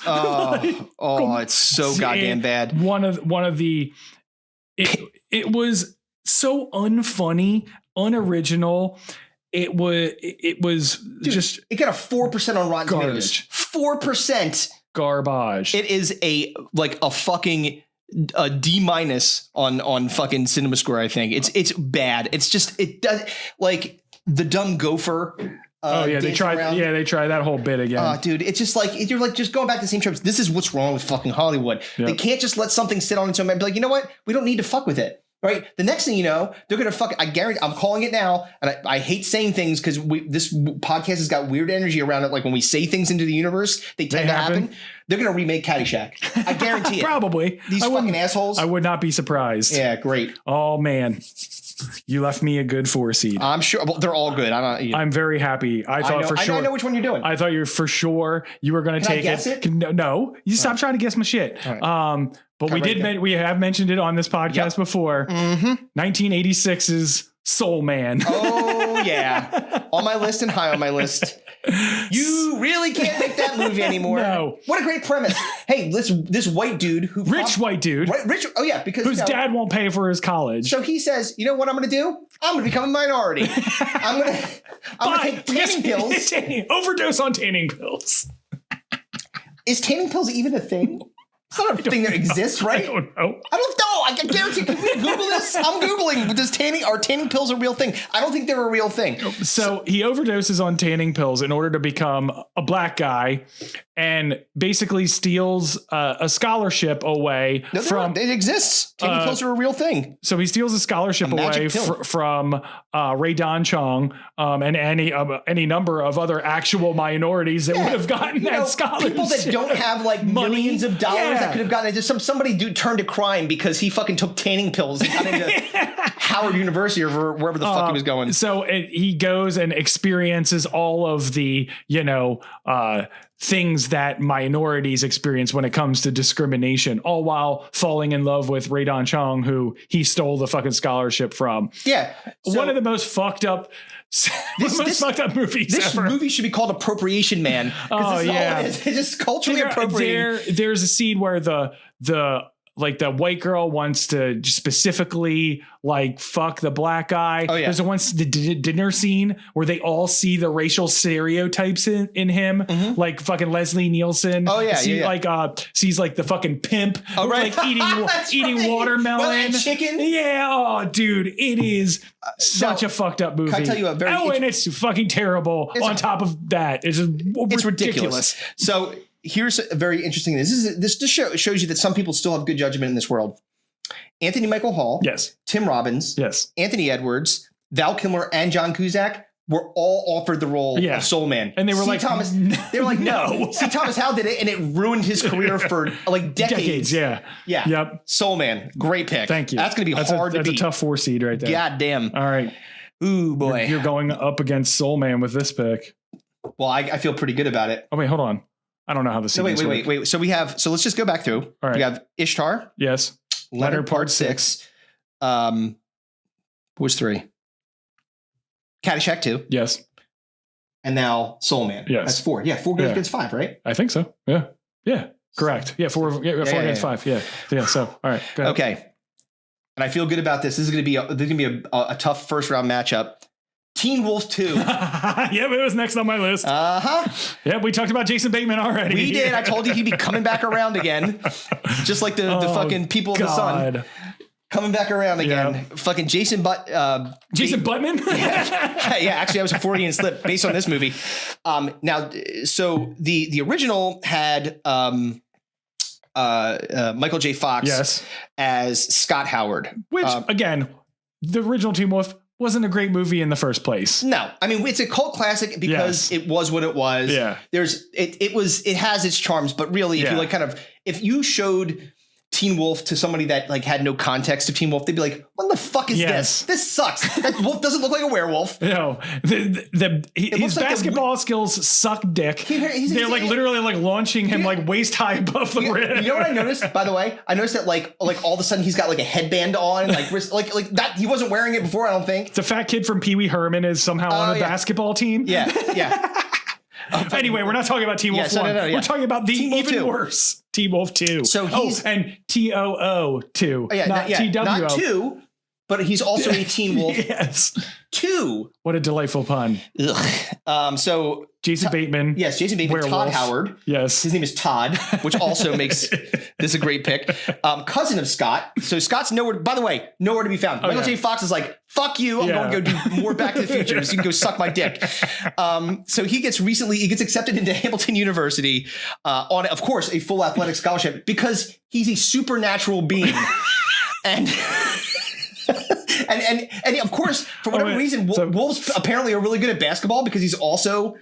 It's so goddamn bad. One of the, it was so unfunny, unoriginal. It was dude, just it got a 4% on Rotten Tomatoes. 4%. Garbage. It is a fucking a D- on fucking CinemaScore. I think it's bad. It's just it does like the dumb gopher. They tried that whole bit again. Dude, it's just like you're like just going back to the same tropes. This is what's wrong with fucking Hollywood. Yep. They can't just let something sit on its own and be like, you know what? We don't need to fuck with it. Right. The next thing you know, they're going to I guarantee I'm calling it now. And I hate saying things because this podcast has got weird energy around it. Like when we say things into the universe, they tend to happen. They're going to remake Caddyshack. I guarantee it. Probably. These fucking assholes. I would not be surprised. Yeah, great. Oh, man. You left me a good 4 seed. I'm sure. Well, they're all good. I'm very happy. I know which one you're doing. I thought you for sure you were going to take it. No, you stop trying to guess my shit. Right. But we have mentioned it on this podcast before. 1986's Soul Man. Oh yeah, on my list and high on my list. You really can't make that movie anymore. No. What a great premise. Hey, this white dude white dude. Rich. Oh yeah, because whose dad won't pay for his college. So he says, you know what I'm going to do? I'm going to become a minority. I'm going to take tanning pills. Overdose on tanning pills. Is tanning pills even a thing? It's not a thing that exists, right? I don't know. I can guarantee. Can we Google this? I'm Googling. Are tanning pills a real thing? I don't think they're a real thing. So he overdoses on tanning pills in order to become a black guy and basically steals a scholarship away from... It exists. Tanning pills are a real thing. So he steals a scholarship away from Ray Don Chong and any number of other actual minorities that would have gotten that scholarship. People that don't have like millions of dollars that could have gotten it. Just somebody turned to crime because he fucking took tanning pills and got into Howard University or wherever the fuck he was going. So he goes and experiences all of the, things that minorities experience when it comes to discrimination, all while falling in love with Ray Don Chong, who he stole the fucking scholarship from. Yeah. One of the most fucked up fucked up movies this ever. Movie should be called Appropriation Man. Oh yeah. It's just culturally appropriating. There's a scene where the white girl wants to specifically like fuck the black guy. Oh, yeah. There's the dinner scene where they all see the racial stereotypes in him, like fucking Leslie Nielsen. Oh yeah, sees like the fucking pimp, like eating watermelon, and chicken. Yeah, oh dude, it is such a fucked up movie. Can I tell you a very? And it's fucking terrible. On top of that, it's ridiculous. So. Here's a very interesting thing. This just shows you that some people still have good judgment in this world. Anthony Michael Hall, yes. Tim Robbins, yes. Anthony Edwards, Val Kilmer, and John Cusack were all offered the role of Soul Man. And they were they were like, no. C. Thomas Howell did it, and it ruined his career for like decades. Yeah. Yep. Soul Man, great pick. Thank you. That's going to be hard to beat. That's a tough 4 seed right there. God damn. All right. Ooh boy, you're going up against Soul Man with this pick. Well, I feel pretty good about it. Oh wait, hold on. I don't know how this. Wait. So let's just go back through. All right. We have Ishtar. Yes. Leonard Part 6. What was 3? Caddyshack 2. Yes. And now Soul Man. Yes. That's 4. Yeah, 4 goes against 5, right? I think so. Yeah. Yeah. Correct. Yeah. 4 against 5. Yeah. Yeah. So all right. Go ahead. Okay. And I feel good about this. This is going to be a tough first round matchup. Teen Wolf 2. Yeah, but it was next on my list. Yeah, we talked about Jason Bateman already. We did. I told you he'd be coming back around again. Just like the fucking people of the sun. Coming back around again. Yeah. Fucking Jason Buttman? Yeah, actually, I was a Freudian slip based on this movie. Now, so the original had Michael J. Fox as Scott Howard. Which, again, the original Teen Wolf wasn't a great movie in the first place. No, I mean, it's a cult classic because it was what it was. Yeah. It has its charms, but really, if you if you showed Teen Wolf to somebody that like had no context of Teen Wolf, they'd be like, "What the fuck is this? This sucks. That wolf doesn't look like a werewolf." No, his basketball skills suck dick. They're like literally like launching him like waist high above the rim. You know what I noticed? By the way, I noticed that like all of a sudden he's got like a headband on, like wrist, like that. He wasn't wearing it before, I don't think. The fat kid from Pee Wee Herman is somehow on a basketball team. Yeah. Anyway, we're not talking about Teen Wolf 1. We're talking about the even worse Teen Wolf 2. So he's and TOO 2, not TWO. Not 2, but he's also a Teen Wolf. Yes. 2. What a delightful pun. So Jason Bateman. Yes, Jason Bateman. Werewolf. Todd Howard. Yes. His name is Todd, which also makes this a great pick. Cousin of Scott. So Scott's nowhere, by the way, nowhere to be found. Michael J. Fox is like, fuck you. I'm going to go do more Back to the Future. So you can go suck my dick. So he gets accepted into Hamilton University on, of course, a full athletic scholarship because he's a supernatural being. And of course, for whatever reason, wolves apparently are really good at basketball because he's also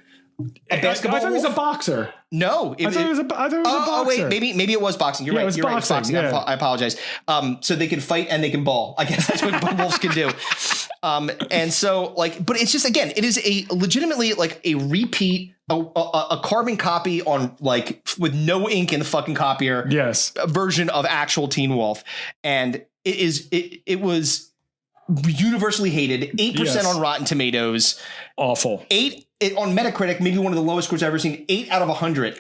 a basketball. I thought he was a boxer. No, I thought he was a boxer. Oh wait, maybe it was boxing. You're right. You're right. It's boxing. I apologize. So they can fight and they can ball. I guess that's what wolves can do. And so like, but it's just again, it is a legitimately like a repeat, a carbon copy on like with no ink in the fucking copier. Yes, a version of actual Teen Wolf, and it was universally hated. 8% on Rotten Tomatoes. Awful. 8 on Metacritic, maybe one of the lowest scores I've ever seen. 8 out of 100.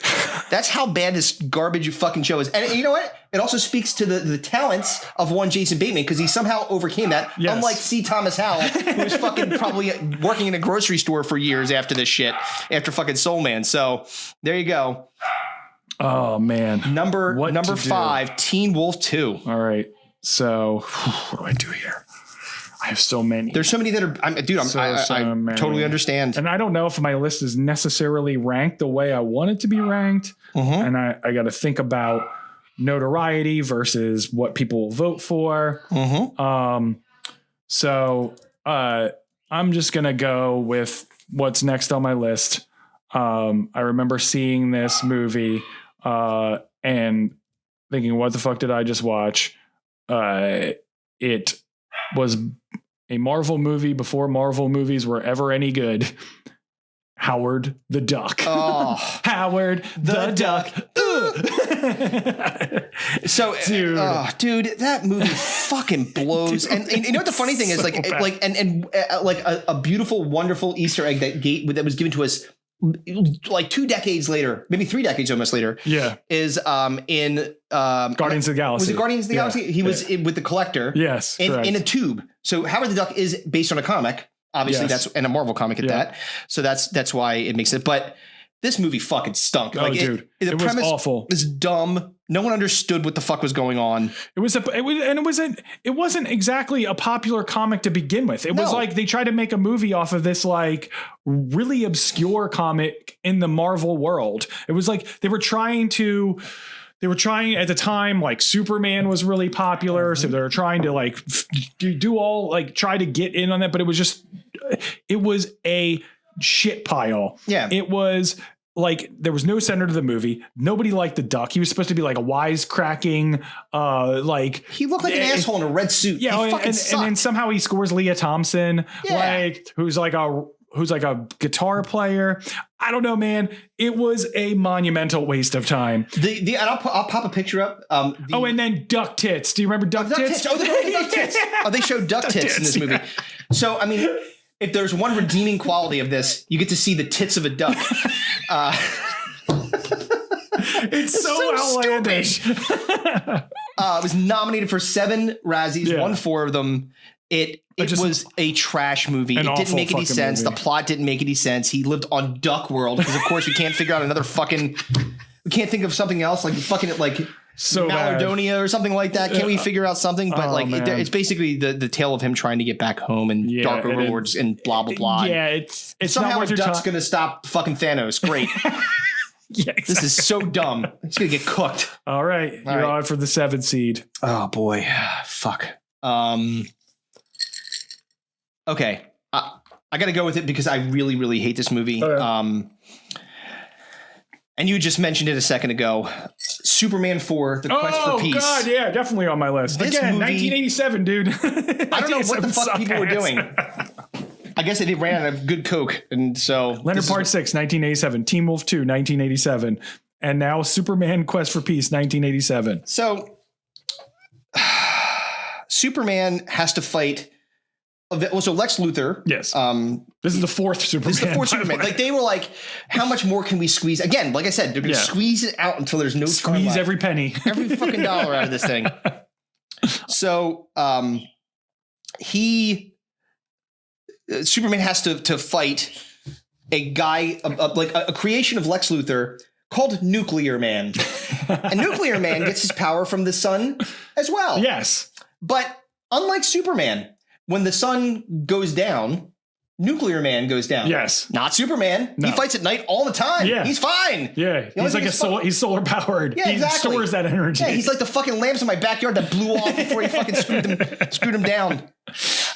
That's how bad this garbage fucking show is. And you know what? It also speaks to the talents of one Jason Bateman because he somehow overcame that. Yes. Unlike C. Thomas Howell, who was fucking probably working in a grocery store for years after this shit, after fucking Soul Man. So there you go. Oh man. Number 5, Teen Wolf 2. All right. So what do I do here? I have so many. There's so many that are, I totally understand. And I don't know if my list is necessarily ranked the way I want it to be ranked. And I got to think about notoriety versus what people will vote for. So I'm just going to go with what's next on my list. I remember seeing this movie and thinking, what the fuck did I just watch? It was a Marvel movie before Marvel movies were ever any good. Howard the Duck. Oh, Howard the Duck. So, dude, that movie fucking blows. And you know what the funny thing is, like a beautiful, wonderful Easter egg that was given to us like 2 decades later, maybe 3 decades almost later. Yeah, is in Guardians of the Galaxy. Was it Guardians of the Galaxy? He was with the Collector. Yes, in a tube. So Howard the Duck is based on a comic. Obviously, that's and a Marvel comic at that. So that's why it makes it. But this movie fucking stunk. Oh, dude, it was awful. It's dumb. No one understood what the fuck was going on. It wasn't exactly a popular comic to begin with. It was like they tried to make a movie off of this like really obscure comic in the Marvel world. It was like they were trying at the time, like Superman was really popular. So they were trying to like do all like try to get in on that. But it was a shit pile. Yeah. It was like there was no center to the movie. Nobody liked the Duck. He was supposed to be like a wisecracking, like he looked like an asshole in a red suit. Yeah. And then somehow he scores Leah Thompson, who's like a guitar player. I don't know, man. It was a monumental waste of time. And I'll pop a picture up. And then Duck Tits. Do you remember Duck Tits? Oh, Duck Tits. Oh, they showed Duck Tits in this movie. So, I mean, if there's one redeeming quality of this, you get to see the tits of a duck. It's so outlandish. It was nominated for 7 Razzies, won 4 of them. It was a trash movie. It didn't make any sense. Movie. The plot didn't make any sense. He lived on Duck World because, of course, we can't figure out another fucking. We can't think of something else like fucking like Maladonia or something like that. Can't we figure out something? But it's basically the tale of him trying to get back home and dark overlords and blah blah blah. Yeah, it's somehow not a duck's gonna stop fucking Thanos. Great. Yeah, exactly. This is so dumb. It's gonna get cooked. All right, you're on for the 7th seed. Oh boy, fuck. Okay, I got to go with it because I really, really hate this movie. Okay. And you just mentioned it a second ago. Superman 4, The Quest for Peace. Oh, God, yeah, definitely on my list. This Again, movie, 1987, dude. I don't know what the fuck people were doing. I guess they ran out of good Coke. And so... Leonard Part 6, 1987. Teen Wolf 2, 1987. And now Superman Quest for Peace, 1987. So, Superman has to fight... So Lex Luthor. Yes. This is the fourth Superman. This is the fourth Superman. Like they were like, how much more can we squeeze? Again, like I said, they're going to squeeze it out until there's no squeeze every penny, every fucking dollar out of this thing. So Superman has to fight a guy like a creation of Lex Luthor called Nuclear Man, and Nuclear Man gets his power from the sun as well. Yes, but unlike Superman. When the sun goes down, Nuclear Man goes down. Yes. Not Superman. No. He fights at night all the time. Yeah. He's fine. Yeah. He's like he's solar powered. Yeah, exactly. He stores that energy. Yeah, he's like the fucking lamps in my backyard that blew off before he fucking screwed him down.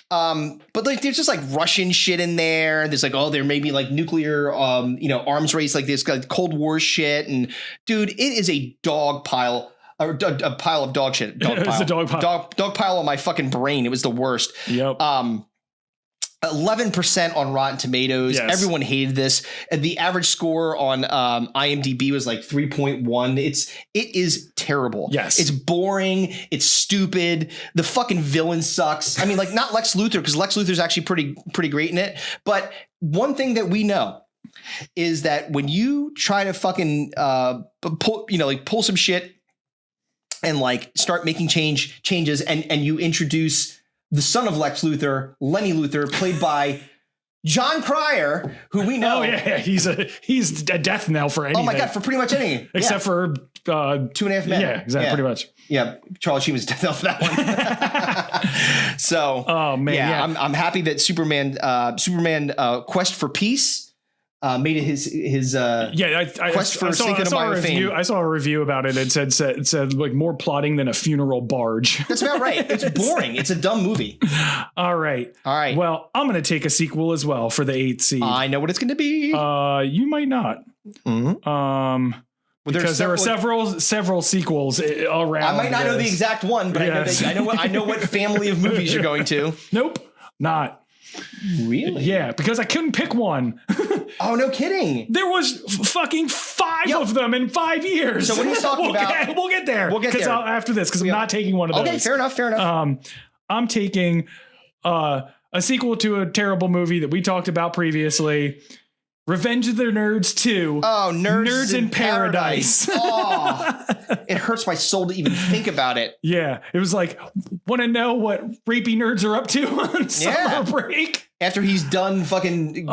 But like there's just like Russian shit in there. There's like, there may be like nuclear arms race, like this Cold War shit. And dude, it is a dog pile. A pile of dog shit. It's a dog pile. Dog pile on my fucking brain. It was the worst. Yep. 11% on Rotten Tomatoes. Yes. Everyone hated this. The average score on IMDb was like 3.1. It is terrible. Yes. It's boring. It's stupid. The fucking villain sucks. I mean, like not Lex Luthor, because Lex Luthor's actually pretty great in it. But one thing that we know is that when you try to fucking pull some shit and like start making changes and you introduce the son of Lex Luthor, Lenny Luthor, played by John Cryer, who we know. Oh yeah, he's a death knell for anything. Oh my God, for pretty much anything. Except for 2.5 Men. Yeah, exactly, pretty much. Yeah, Charlie Sheen was death knell for that one. So, oh man, yeah. I'm happy that Superman Quest for Peace made it his quest for Stinko de Mayo fame. I saw a review about it. It said like more plotting than a funeral barge. That's about right. It's boring. It's a dumb movie. All right. Well, I'm going to take a sequel as well for the 8th seed. I know what it's going to be. You might not. Mm-hmm. Because there were several sequels around. I might not know the exact one, but yes. I know what family of movies you're going to. Nope, not. Really? Yeah, because I couldn't pick one. Oh, no kidding. There was fucking 5 of them in 5 years. So what are you talking about? We'll get there. After this, because I'm not taking one of those. Okay, fair enough. I'm taking a sequel to a terrible movie that we talked about previously. Revenge of the Nerds 2. Oh, Nerds in Paradise. Oh, it hurts my soul to even think about it. Yeah. It was like, want to know what rapey nerds are up to on summer break? After he's done fucking...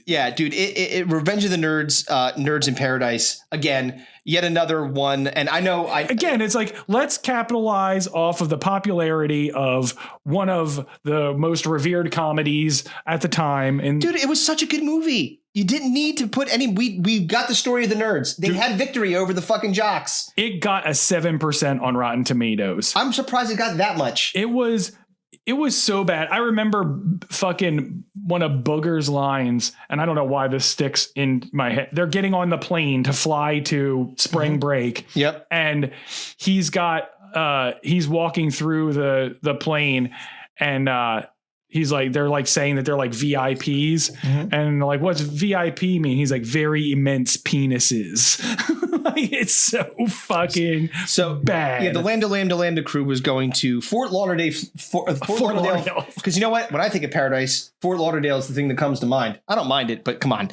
yeah, dude, Revenge of the Nerds, Nerds in Paradise. Again, yet another one. And I know... Again, it's like, let's capitalize off of the popularity of one of the most revered comedies at the time. And dude, it was such a good movie. You didn't need to put any... We got the story of the nerds. They had victory over the fucking jocks. It got a 7% on Rotten Tomatoes. I'm surprised it got that much. It was so bad. I remember fucking one of Booger's lines, and I don't know why this sticks in my head. They're getting on the plane to fly to spring break. Yep. And he's walking through the plane, and he's like, they're like saying that they're like VIPs, and like, what's VIP mean? He's like, very immense penises. Like, it's so fucking bad. Yeah, the Lambda crew was going to Fort Lauderdale. Because you know what? When I think of Paradise, Fort Lauderdale is the thing that comes to mind. I don't mind it, but come on.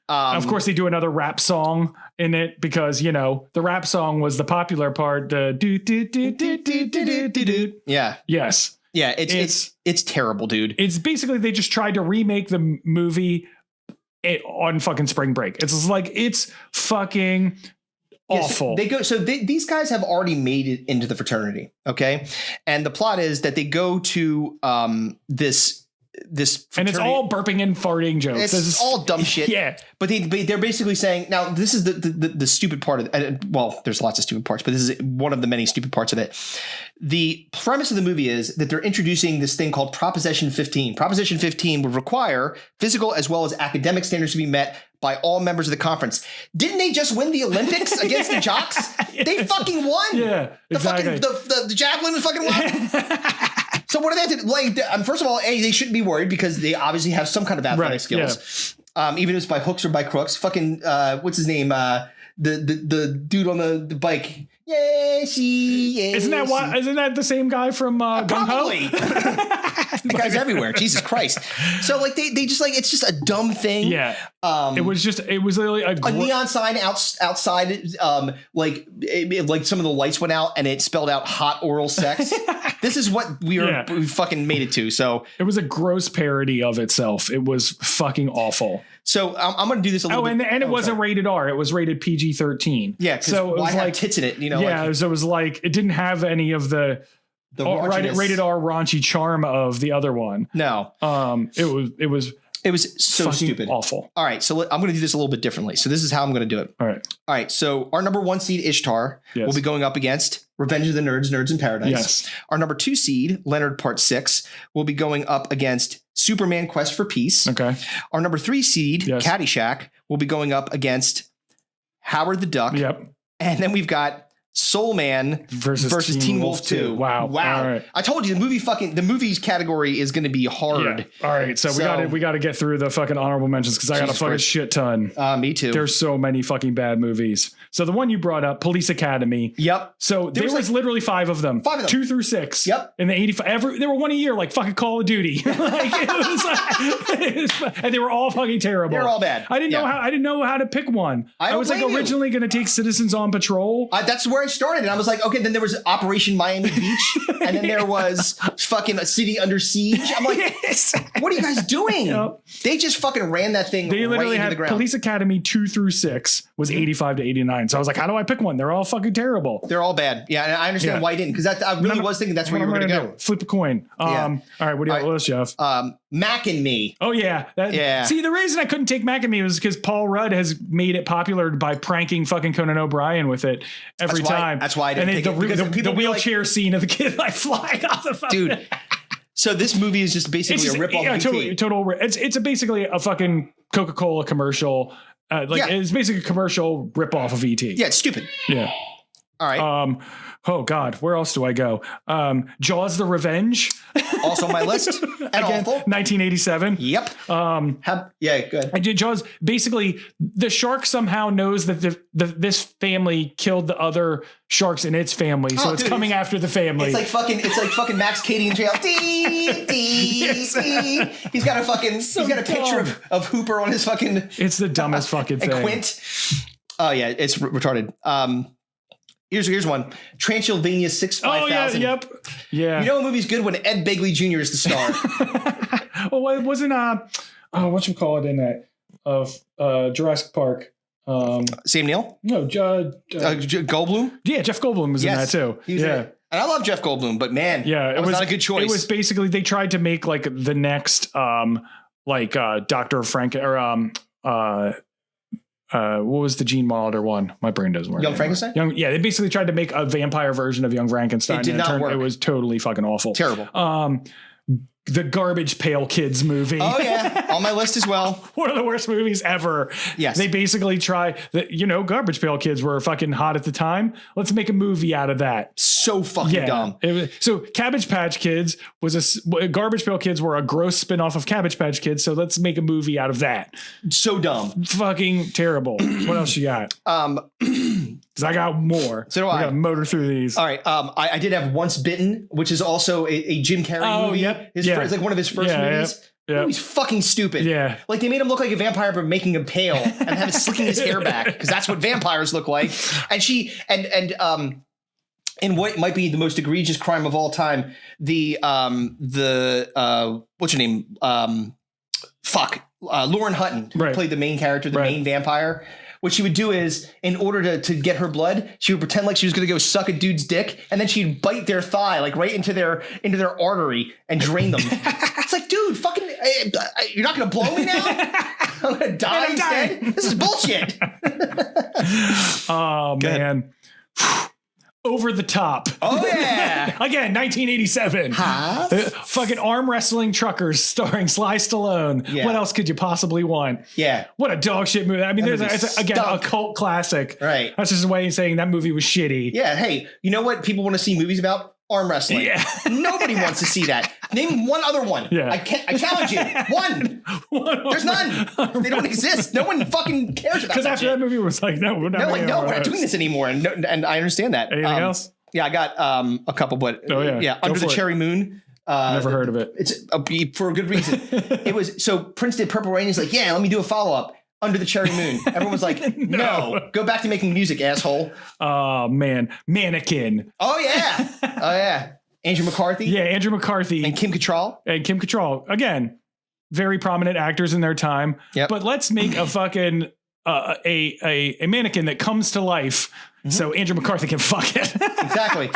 Of course, they do another rap song in it because, the rap song was the popular part. The do do do do do do do do. Yeah. Yes. Yeah, it's terrible, dude. It's basically they just tried to remake the movie on fucking spring break. It's like it's fucking awful. These guys have already made it into the fraternity, okay? And the plot is that they go to this this and it's all burping and farting jokes. It's all dumb shit. Yeah, but they're basically saying, now this is the stupid part of it. Well, there's lots of stupid parts, but this is one of the many stupid parts of it. The premise of the movie is that they're introducing this thing called Proposition 15. Proposition 15 would require physical as well as academic standards to be met by all members of the conference. Didn't they just win the Olympics against the jocks? Yeah. They fucking won. Yeah, exactly. The javelin was fucking won. So what do they have to like? First of all, they shouldn't be worried because they obviously have some kind of athletic skills, even if it's by hooks or by crooks. Fucking what's his name? The dude on the bike. Yeah, isn't that the same guy from Gung Ho? The guy's everywhere. Jesus Christ. So like they just like, it's just a dumb thing. Yeah. It was literally a neon sign outside. Like some of the lights went out and it spelled out hot oral sex. This is what we fucking made it to. So it was a gross parody of itself. It was fucking awful. So I'm going to do this a little bit. And it wasn't rated R. It was rated PG-13. Yeah. So it was like tits in it, you know? Yeah. So it was like, it didn't have any of the rated R raunchy charm of the other one. No. It was so stupid. Awful. All right. So I'm going to do this a little bit differently. So this is how I'm going to do it. All right. So our number 1 seed, Ishtar, will be going up against Revenge of the Nerds, Nerds in Paradise. Yes. Our number 2 seed, Leonard Part 6, will be going up against Superman Quest for Peace. Okay. Our number 3 seed, Caddyshack, will be going up against Howard the Duck. Yep. And then we've got Soul Man versus Teen Wolf 2. Wow. All right. I told you the movies category is going to be hard. Yeah. All right. So we got to get through the fucking honorable mentions because I got a fucking shit ton. Me too. There's so many fucking bad movies. So the one you brought up, Police Academy. Yep. So there was literally 5 of them. 5 of them. 2 through 6. Yep. In the 85, there were one a year, like fucking Call of Duty. And they were all fucking terrible. They're all bad. I didn't know how to pick one. I was like originally going to take Citizens on Patrol. That's where I started. And I was like, okay, then there was Operation Miami Beach. And then there was fucking A City Under Siege. I'm like, what are you guys doing? Yep. They just fucking ran that thing They literally into had the ground. Police Academy 2 through 6 was 85 to 89. So I was like, how do I pick one? They're all fucking terrible. They're all bad. Yeah, and I understand why I didn't, because I really was thinking that's where you were going to go. Flip a coin. All right, what do you got? What else, Jeff? Mac and Me. Oh, yeah. See, the reason I couldn't take Mac and Me was because Paul Rudd has made it popular by pranking fucking Conan O'Brien with it every time. That's why I didn't take it. The wheelchair scene of the kid like flying off the fucking... Dude. So this movie is just basically a rip-off of VT. Total. It's basically a fucking Coca-Cola commercial. It's basically a commercial rip-off of ET. Yeah, it's stupid. Yeah. All right. Oh God, where else do I go? Jaws: The Revenge. Also on my list. And again, awful. 1987. Yep. Good. Jaws. Basically, the shark somehow knows that this family killed the other sharks in its family, so it's coming after the family. It's like fucking Max Cady in jail. Yes. He's got a picture of Hooper on his fucking. It's the dumbest fucking thing. And Quint. Oh yeah, it's retarded. Here's one. Transylvania 65000. Oh, yep. Yeah. You know a movie's good when Ed Begley Jr. is the star. Well, it wasn't whatchamacallit in that of Jurassic Park. Sam Neill? No, Goldblum? Yeah, Jeff Goldblum was in that too. And I love Jeff Goldblum, but man, it was not a good choice. It was basically they tried to make like the next Dr. Frank or what was the Gene Wilder one? My brain doesn't work. Young Frankenstein? They basically tried to make a vampire version of Young Frankenstein. It did not work. It was totally fucking awful. Terrible. The Garbage Pail Kids movie. Oh yeah, on my list as well. One of the worst movies ever. Yes. They basically try that. Garbage Pail Kids were fucking hot at the time. Let's make a movie out of that. So fucking dumb. So Cabbage Patch Kids was Garbage Pail Kids were a gross spinoff of Cabbage Patch Kids. So let's make a movie out of that. So dumb. Fucking terrible. What else you got? Because I got more. So do I. We gotta motor through these. All right. I did have Once Bitten, which is also a Jim Carrey movie. Yep. It's like one of his first movies. Yep. He's fucking stupid. Yeah. Like they made him look like a vampire by making him pale and have it slicking his hair back because that's what vampires look like. And in what might be the most egregious crime of all time, the what's her name? Lauren Hutton, who played the main character, the main vampire, what she would do is, in order to get her blood, she would pretend like she was going to go suck a dude's dick, and then she'd bite their thigh, like right into their artery, and drain them. It's like, dude, fucking, you're not going to blow me now? I'm going to die instead? This is bullshit. Oh, man. Over the top. Oh, yeah. Again, 1987. Fucking arm wrestling truckers starring Sly Stallone. Yeah. What else could you possibly want? Yeah. What a dog shit movie. I mean, it's again, a cult classic. Right. That's just a way of saying that movie was shitty. Yeah. Hey, you know what people want to see movies about? Arm wrestling. Yeah. Nobody wants to see that. Name one other one. Yeah. I challenge you. One. There's none. They don't exist. No one fucking cares about that. Because after that movie was like, no, we're not doing this anymore. And I understand that. Anything else? Yeah, I got a couple, but Under the Cherry Moon. Never heard of it. It's for a good reason. It was so Prince did Purple Rain. He's like, yeah, let me do a follow up. Under the Cherry Moon. Everyone was like, no, go back to making music, asshole. Oh, man. Mannequin. Oh, yeah. Andrew McCarthy. Yeah, Andrew McCarthy. And Kim Cattrall. Again, very prominent actors in their time. Yep. But let's make a fucking a mannequin that comes to life so Andrew McCarthy can fuck it. Exactly.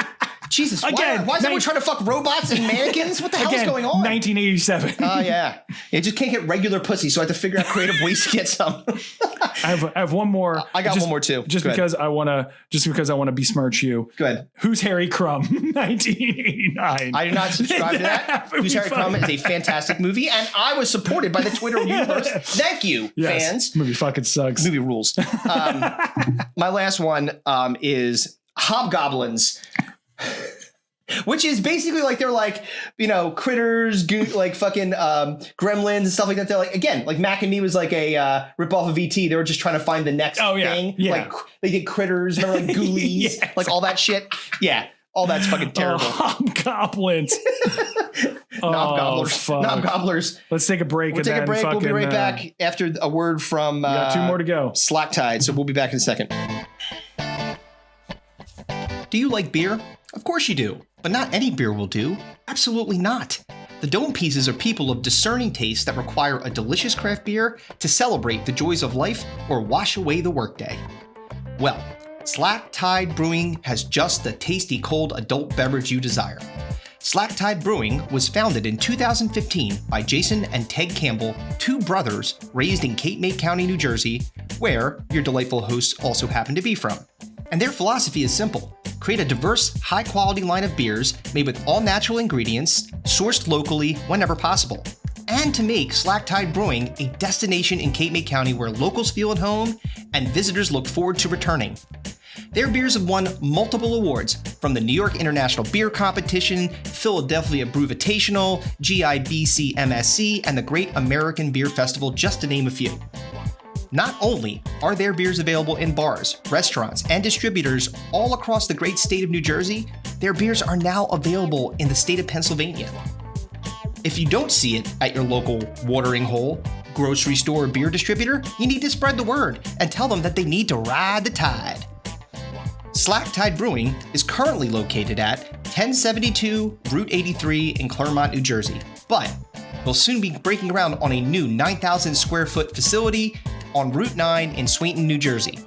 Jesus, why is everyone trying to fuck robots and mannequins? What the hell is going on? 1987. Oh, yeah. You just can't get regular pussy, so I have to figure out creative ways to get some. I have one more. I got one more, too. Just because I want to besmirch you. Go ahead. Who's Harry Crumb? 1989. I do not subscribe to that. Who's Harry Crumb is a fantastic movie, and I was supported by the Twitter universe. Thank you, fans. Movie fucking sucks. Movie rules. My last one is Hobgoblins. Which is basically like they're like, critters, like fucking gremlins and stuff like that. They're like, again, like Mac and Me was like a ripoff of ET. They were just trying to find the next thing. Yeah. Like they did critters, remember, like ghoulies, like all that shit. Yeah, all that's fucking terrible. Hobgoblins. Knob-gobblers. Let's take a break. We'll take a break. We'll be right back after a word from we got 2 more to go. Slack Tide. So we'll be back in a second. Do you like beer? Of course you do, but not any beer will do. Absolutely not. The Dome Pieces are people of discerning taste that require a delicious craft beer to celebrate the joys of life or wash away the workday. Well, Slack Tide Brewing has just the tasty cold adult beverage you desire. Slack Tide Brewing was founded in 2015 by Jason and Ted Campbell, 2 brothers raised in Cape May County, New Jersey, where your delightful hosts also happen to be from. And their philosophy is simple. Create a diverse, high-quality line of beers made with all-natural ingredients, sourced locally whenever possible. And to make Slack Tide Brewing a destination in Cape May County where locals feel at home and visitors look forward to returning. Their beers have won multiple awards from the New York International Beer Competition, Philadelphia Brewvitational, GIBC MSC, and the Great American Beer Festival, just to name a few. Not only are their beers available in bars, restaurants, and distributors all across the great state of New Jersey, their beers are now available in the state of Pennsylvania. If you don't see it at your local watering hole, grocery store, or beer distributor, you need to spread the word and tell them that they need to ride the tide. Slack Tide Brewing is currently located at 1072 Route 83 in Claremont, New Jersey, but will soon be breaking ground on a new 9,000 square foot facility on Route 9 in Swainton, New Jersey.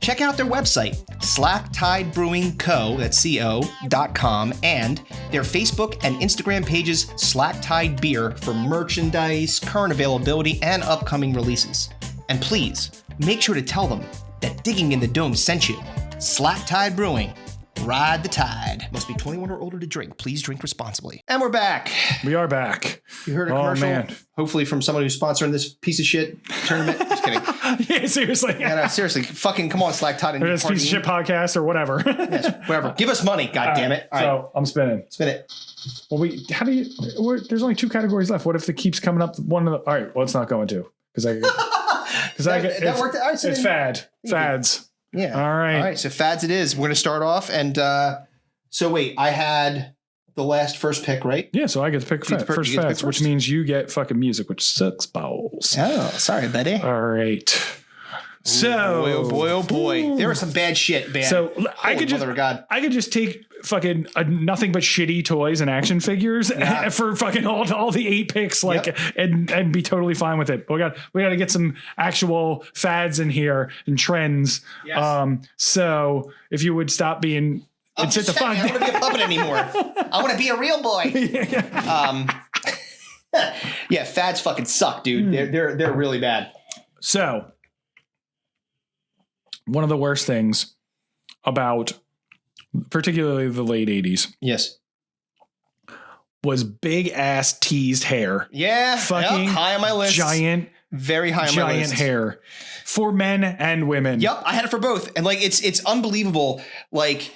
Check out their website, slacktidebrewingco.com, and their Facebook and Instagram pages, Slack Tide Beer, for merchandise, current availability, and upcoming releases. And please, make sure to tell them that Digging in the Dome sent you. Slack Tide Brewing. Ride the tide. Must be 21 or older to drink. Please drink responsibly. And we're back. We are back. You heard a commercial? Man. Hopefully from someone who's sponsoring this piece of shit tournament. Just kidding. Yeah, seriously. Yeah, no, seriously. Fucking come on, Slack Tide. This piece of shit podcast or whatever. Yes, whatever. Give us money, God damn it. All right. So I'm spinning. Spin it. Well, there's only 2 categories left. What if it keeps coming up one of the, all right, well, it's not going to. Because that worked. All right, it's fads. Yeah. All right. So fads it is. We're going to start off. And so wait, I had the first pick, right? Yeah. So I get to pick first fads, which means you get fucking music, which sucks balls. Oh, sorry, buddy. All right. So oh boy. There was some bad shit, man. So I could just take fucking nothing but shitty toys and action figures for fucking all the 8 picks, and be totally fine with it. But we got to get some actual fads in here and trends. Yes. So if you would stop being, it's the fun. I don't want to be a puppet anymore. I want to be a real boy. Yeah, fads fucking suck, dude. They're really bad. So one of the worst things about particularly the late 80s. Yes. Was big ass teased hair. Yeah. Fucking high on my list. Very high on my list. Giant hair for men and women. Yep. I had it for both. And like, it's unbelievable. Like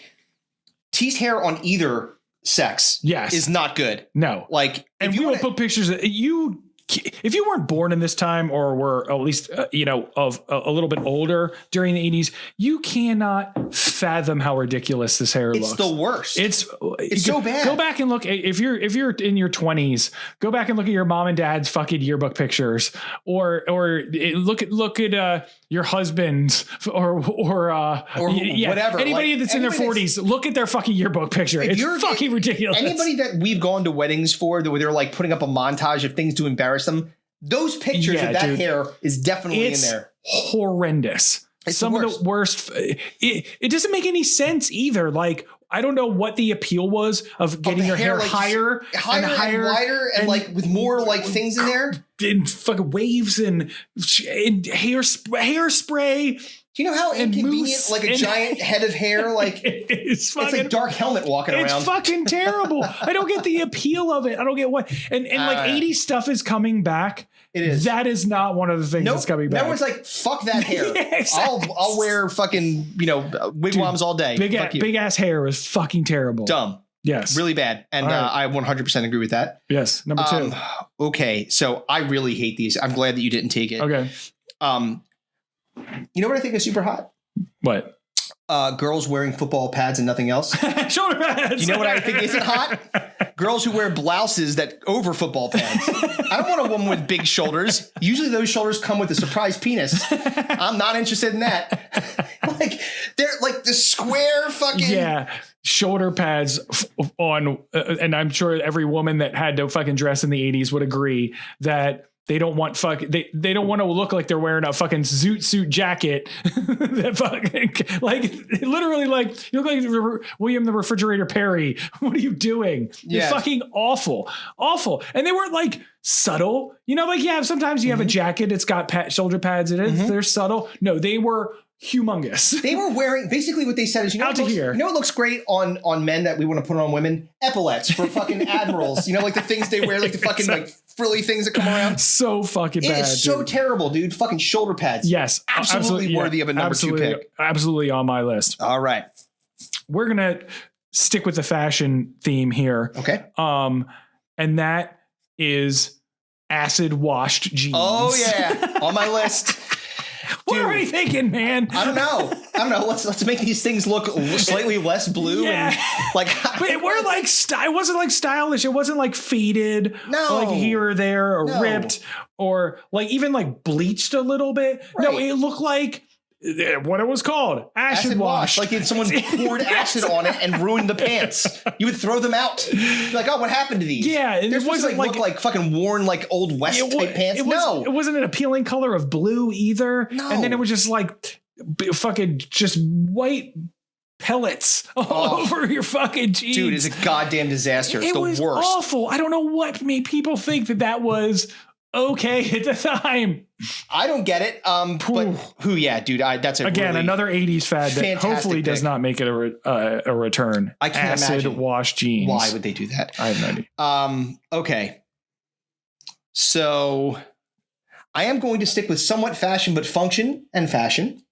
teased hair on either sex is not good. No. Like, and we will put pictures of you. If you weren't born in this time or were at least, of a little bit older during the 80s, you cannot fathom how ridiculous this hair looks. It's the worst. It's so bad. Go back and look. If you're in your 20s, go back and look at your mom and dad's fucking yearbook pictures, or look at your husband's or whatever. Anybody that's in their 40s, look at their fucking yearbook picture. It's fucking ridiculous. Anybody that we've gone to weddings for, where they're like putting up a montage of things to embarrass them, those pictures of that hair is definitely in there. Horrendous. It's some of the worst. It doesn't make any sense either. Like, I don't know what the appeal was of getting your hair like higher and wider and like with more like things in there and fucking waves and hairspray. Do you know how inconvenient like a giant head of hair, like it's like Dark Helmet walking around. It's fucking terrible. I don't get the appeal of it. I don't get what and like 80s stuff is coming back. It is. That is not one of the things that's coming back. Everyone's like, fuck that hair. Yeah, exactly. I'll wear fucking, wigwams all day. Big ass hair was fucking terrible. Dumb. Yes. Really bad. And I 100% agree with that. Yes. Number 2. Okay. So I really hate these. I'm glad that you didn't take it. Okay. You know what I think is super hot? What? Girls wearing football pads and nothing else. Shoulder pads. You know what I think isn't hot? Girls who wear blouses that over football pads. I don't want a woman with big shoulders. Usually those shoulders come with a surprise penis. I'm not interested in that. Like they're like the square fucking shoulder pads on, and I'm sure every woman that had to fucking dress in the 80s would agree that. They don't want they don't want to look like they're wearing a fucking zoot suit jacket that fucking like literally like you look like William the Refrigerator Perry. What are you doing? You're fucking awful. And they weren't like subtle. Sometimes you have a jacket, it's got shoulder pads in it. Mm-hmm. They're subtle. No, they were humongous. They were wearing basically what they said is what looks great on men that we want to put on women? Epaulets for fucking admirals. Like the things they wear, like the fucking like frilly things that come around. So fucking bad. It is so terrible, dude. Fucking shoulder pads. Yes. Absolutely worthy of a number 2 pick. Absolutely on my list. All right. We're gonna stick with the fashion theme here. Okay. And that is acid washed jeans. Oh yeah. On my list. What are we thinking, man? I don't know. Let's make these things look slightly less blue. Yeah. And like, but it wasn't like stylish. It wasn't like faded, like here or there, or ripped, or like even like bleached a little bit. Right. No, it looked like what it was called, acid wash. Like if someone poured acid on it and ruined the pants. You would throw them out. You're like, oh, what happened to these? Yeah, it wasn't like look like fucking worn like old West type pants. It wasn't an appealing color of blue either. No. And then it was just like fucking just white pellets all over your fucking jeans. Dude, it's a goddamn disaster. It's the worst. It was awful. I don't know what made people think that was okay at the time. I don't get it. Dude, that's another 80s fad that hopefully does not make it a return. I can't imagine. Acid wash jeans. Why would they do that? I have no idea. Okay. So I am going to stick with somewhat fashion, but function and fashion.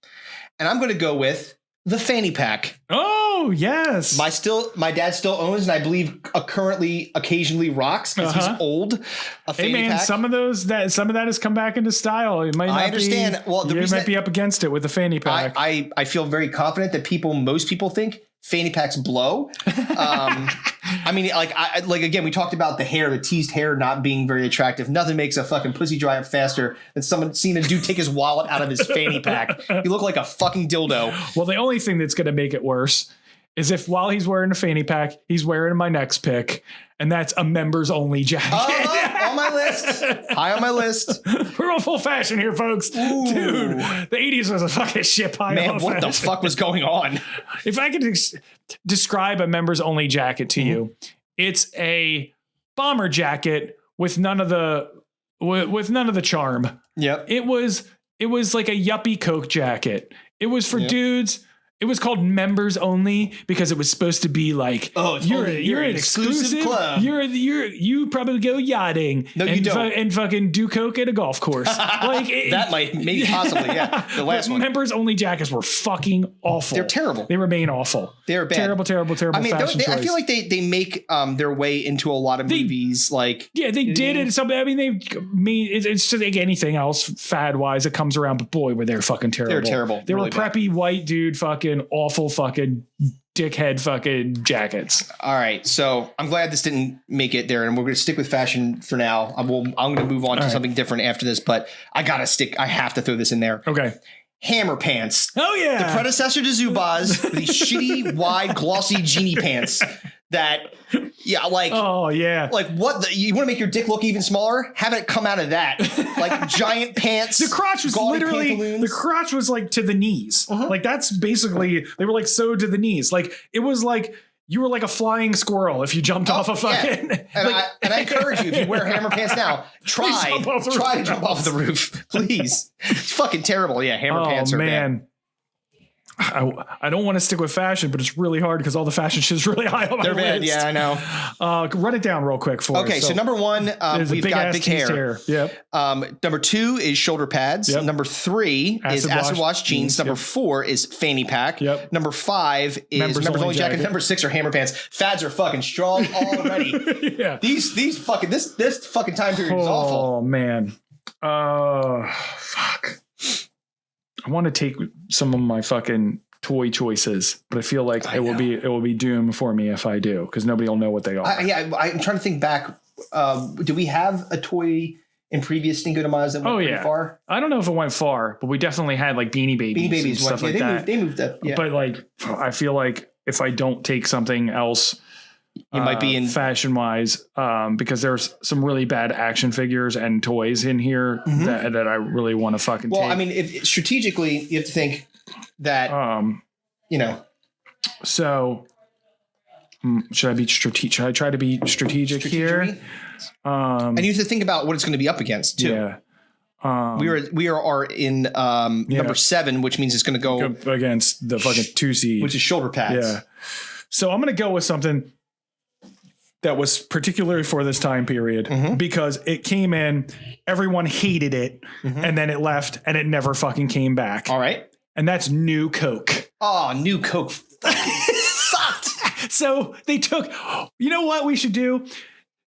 And I'm going to go with the fanny pack. Oh, yes. My dad still owns, and I believe currently occasionally rocks because he's old. A fanny pack. Some of that has come back into style. It might not I understand. You might be up against it with the fanny pack. I feel very confident that most people think fanny packs blow. I mean, again, we talked about the teased hair not being very attractive. Nothing makes a fucking pussy dry up faster than someone seeing a dude take his wallet out of his fanny pack. You look like a fucking dildo. Well, the only thing that's going to make it worse is if while he's wearing a fanny pack, he's wearing my next pick, and that's a members only jacket. On my list. High on my list. We're on full fashion here, folks. Ooh. Dude, the 80s was a fucking shit pile. Man, what the fuck was going on? If I could describe a members only jacket to you, it's a bomber jacket with none of the charm. Yep. It was like a yuppie Coke jacket. It was for dudes. It was called members only because it was supposed to be like, you're an exclusive club. You probably go yachting. No, you don't. And fucking do coke at a golf course. Like that maybe possibly, yeah. The last one. Members only jackets were fucking awful. They're terrible. They remain awful. They're bad. Terrible. I mean, I feel like they make their way into a lot of movies. Like they did it. I mean, it's just like anything else fad wise. It comes around, but boy, were they fucking terrible. They're terrible. They really were preppy white dude fucking awful fucking dickhead fucking jackets. All right, so I'm glad this didn't make it there, and we're going to stick with fashion for now. I'm going to move on to something different after this, but I have to throw this in there. Okay. Hammer pants. Oh yeah, the predecessor to Zubaz, these shitty, wide, glossy genie pants. That, like, oh yeah, like what you want to make your dick look even smaller? Have it come out of that, like giant pants. The crotch was like to the knees. Like that's basically they were like sewed to the knees. Like it was like you were like a flying squirrel if you jumped off a fucking. Yeah. And I encourage you, if you wear hammer pants now, try to jump off the roof, please. It's fucking terrible. Yeah, hammer pants are bad. I don't want to stick with fashion, but it's really hard because all the fashion shit is really high on my list. They're bad, yeah, I know. Run it down real quick for us. Okay, so number one, we've got big hair. Yep. Number two is shoulder pads. Yep. Number three is acid wash jeans. Number four is fanny pack. Yep. Number five is members only jacket. Number six are hammer pants. Fads are fucking strong already. Yeah. These fucking this fucking time period is awful. Oh man. Fuck. I want to take some of my fucking toy choices, but I feel like it will be doom for me if I do, because nobody will know what they are. I'm trying to think back. Do we have a toy in previous Stinko de Mayo that went pretty far? I don't know if it went far, but we definitely had like Beanie Babies and stuff like that. They moved up. Yeah. But like, I feel like if I don't take something else, you might be in fashion wise, because there's some really bad action figures and toys in here that I really want to fucking take. Well, I mean, if strategically, you have to think that, So should I be strategic? Should I try to be strategic here? And you have to think about what it's going to be up against too. Yeah. We are in number 7, which means it's going to go against the fucking 2 seed, which is shoulder pads. Yeah. So I'm going to go with something that was particularly for this time period because it came in, everyone hated it, and then it left and it never fucking came back. All right. And that's New Coke. Oh, New Coke sucked. So they took, you know what we should do?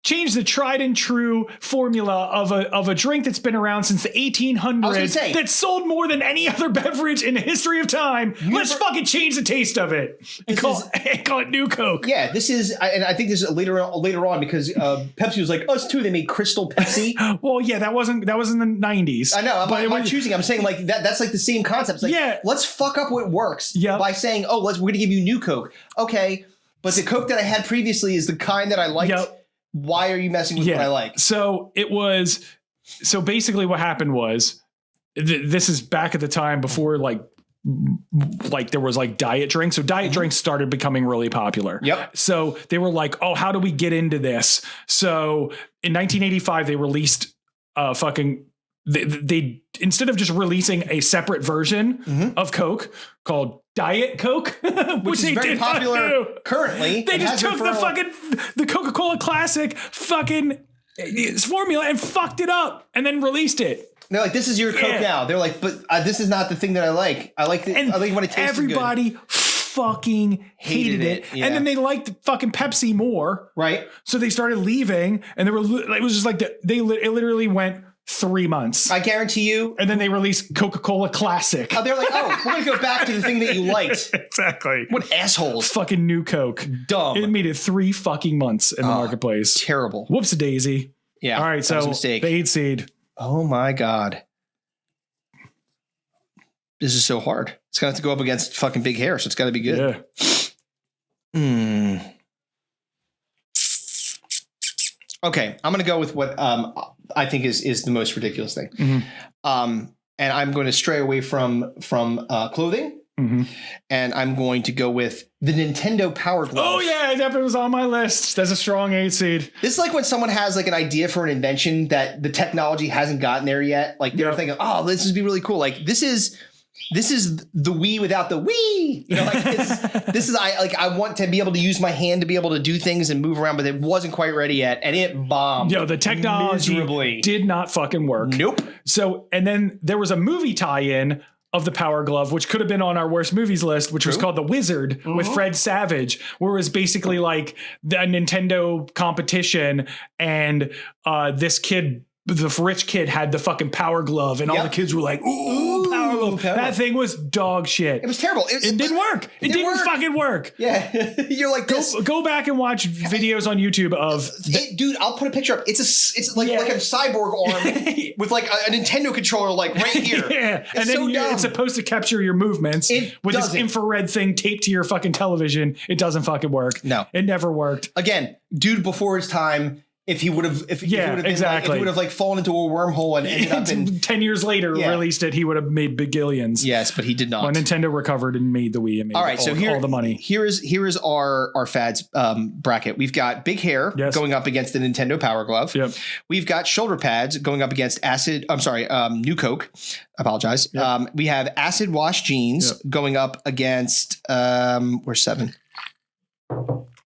Change the tried and true formula of a drink that's been around since the 1800s that sold more than any other beverage in the history of time. Let's fucking change the taste of it and call it New Coke. Yeah, this is, and I think this is later on because Pepsi was like, us too. They made Crystal Pepsi. Well, yeah, that was in the 90s. I know. I'm not choosing. I'm saying like that's like the same concept. It's like, let's fuck up what works by saying, we're going to give you New Coke. Okay, but the Coke that I had previously is the kind that I liked. Yep. Why are you messing with what I like? So basically what happened was this is back at the time before like there was like diet drinks. So diet drinks started becoming really popular. Yep. So they were like, oh, how do we get into this? So in 1985, they released they instead of just releasing a separate version of Coke called Diet Coke, which is very popular currently. They just took the Coca-Cola Classic fucking formula and fucked it up and then released it. They're like, this is your Coke now. They're like, but this is not the thing that I like. I like when it tastes good. Everybody fucking hated it. Yeah. And then they liked fucking Pepsi more. Right. So they started leaving and it was just like it literally went 3 months. I guarantee you. And then they released Coca-Cola Classic. They're like, we're going to go back to the thing that you liked. Exactly. What assholes. Fucking New Coke. Dumb. It made it 3 fucking months in the marketplace. Terrible. Whoops-a-daisy. Yeah. All right, so the 8 seed. Oh my God. This is so hard. It's going to have to go up against fucking big hair, so it's got to be good. Yeah. Okay, I'm going to go with what I think is the most ridiculous thing. And I'm going to stray away from clothing. And I'm going to go with the Nintendo Power Glove. Oh yeah, that was on my list. That's a strong 8 seed. This is like when someone has like an idea for an invention that the technology hasn't gotten there yet. Like they're thinking, oh, this would be really cool. Like this is the Wii without the Wii. You know, like this is I want to be able to use my hand to be able to do things and move around, but it wasn't quite ready yet, and it bombed. Yo, the technology miserably. Did not fucking work. Nope. So, and then there was a movie tie-in of the Power Glove, which could have been on our worst movies list, which was called The Wizard with Fred Savage, where it was basically like the Nintendo competition, and this kid, the rich kid, had the fucking Power Glove, and all the kids were like, ooh, Power Glove. That thing was dog shit. It was terrible. It didn't work. It didn't fucking work. Yeah. You're like, go back and watch videos on YouTube of dude, I'll put a picture up. It's like a cyborg arm with like a Nintendo controller like right here. Yeah. And then it's supposed to capture your movements with this infrared thing taped to your fucking television. It doesn't fucking work. No. It never worked. Again, dude before his time. If he would have, fallen into a wormhole and ended up in 10 years later released it, he would have made bagillions. Yes, but he did not. Well, Nintendo recovered and made the Wii and made all the money. Here is our fads bracket. We've got big hair going up against the Nintendo Power Glove. Yep. We've got shoulder pads going up against New Coke. I apologize. Yep. We have acid wash jeans going up against where's 7?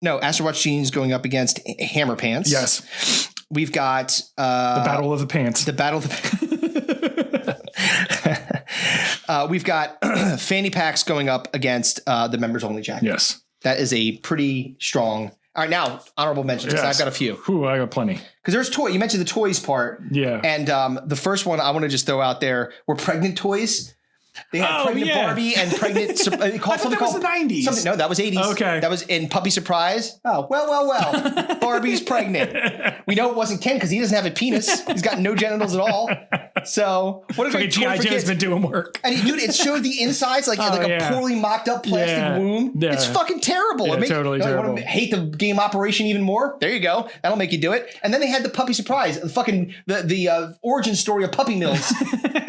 No, Acid Wash jeans going up against Hammer Pants. Yes. We've got the Battle of the Pants. The Battle of the We've got fanny packs going up against the members only jacket. Yes. That is a pretty strong. All right, now honorable mentions. Yes. I've got a few. Ooh, I got plenty. Because there's you mentioned the toys part. Yeah. And the first one I want to just throw out there were pregnant toys. They had pregnant Barbie and pregnant. I thought that was the 90s. No, that was 80s. Okay. That was in Puppy Surprise. Oh, well. Barbie's pregnant. We know it wasn't Ken because he doesn't have a penis. He's got no genitals at all. So what a great toy for kids. G.I. Joe's been doing work. And dude, it showed the insides like a poorly mocked up plastic womb. Yeah. It's fucking terrible. Yeah, totally terrible. Want to hate the game operation even more? There you go. That'll make you do it. And then they had the Puppy Surprise, the origin story of Puppy Mills.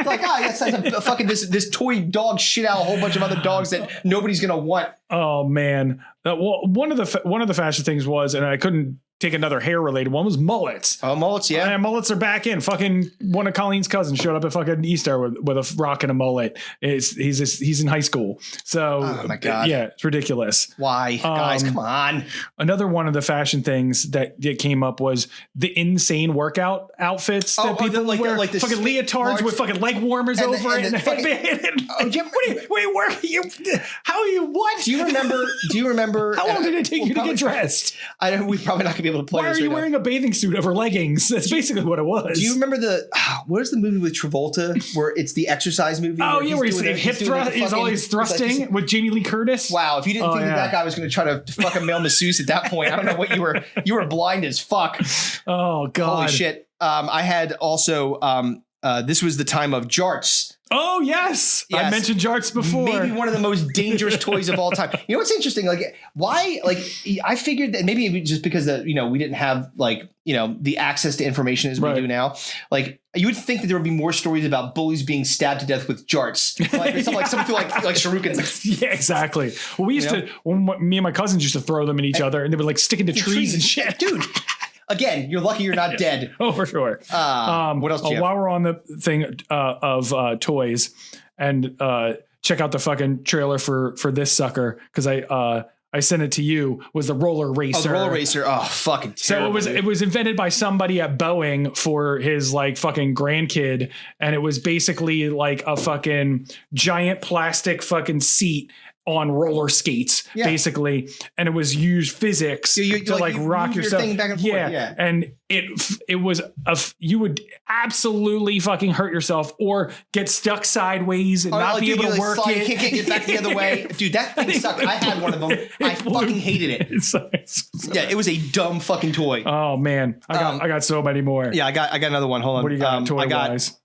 Like, yes, that's a fucking this toy dog shit out a whole bunch of other dogs that nobody's gonna want. Oh man, one of the fashion things was, and I couldn't take another hair related one, was mullets. Oh, mullets, yeah. Mullets are back in. Fucking one of Colleen's cousins showed up at fucking Easter with a rock and a mullet. He's in high school. So, oh my God. Yeah, it's ridiculous. Why? Guys, come on. Another one of the fashion things that came up was the insane workout outfits that people wear. Like the fucking leotards with fucking leg warmers over it and a headband. Oh, Jim, how are you? What? Do you remember? How long did it take you to get dressed? We're probably not gonna be able to play. Why are you wearing a bathing suit over leggings? That's basically what it was. Do you remember what is the movie with Travolta where it's the exercise movie? Oh yeah, where he's hip thrust. He's always thrusting with Jamie Lee Curtis. Wow, if you didn't think that guy was going to try to fucking male masseuse at that point, I don't know what you were blind as fuck. Oh God, holy shit. I had also this was the time of jarts. Oh yes. I mentioned jarts before. Maybe one of the most dangerous toys of all time. You know what's interesting? Like why? Like I figured that maybe just because we didn't have the access to information as we do now. Like you would think that there would be more stories about bullies being stabbed to death with jarts, like something like shurikens. Yeah, exactly. Well, we used to. Me and my cousins used to throw them at each other, and they would like stick into trees and shit, dude. Again, you're lucky you're not dead. Oh, for sure. What else do you have? While we're on the thing of toys, and check out the fucking trailer for this sucker, because I sent it to you, was the roller racer. Oh, the roller racer. Oh, fucking terrible. So it was invented by somebody at Boeing for his like fucking grandkid. And it was basically like a fucking giant plastic fucking seat on roller skates, basically, and it was used physics to rock yourself back and forth. Yeah. And it was you would absolutely fucking hurt yourself or get stuck sideways and not be able to work it. You can't get back the other way, dude. That thing sucked. I had one of them. I fucking hated it. It was a dumb fucking toy. Oh man, I got so many more. Yeah, I got another one. Hold on. What do you got? Toy wise.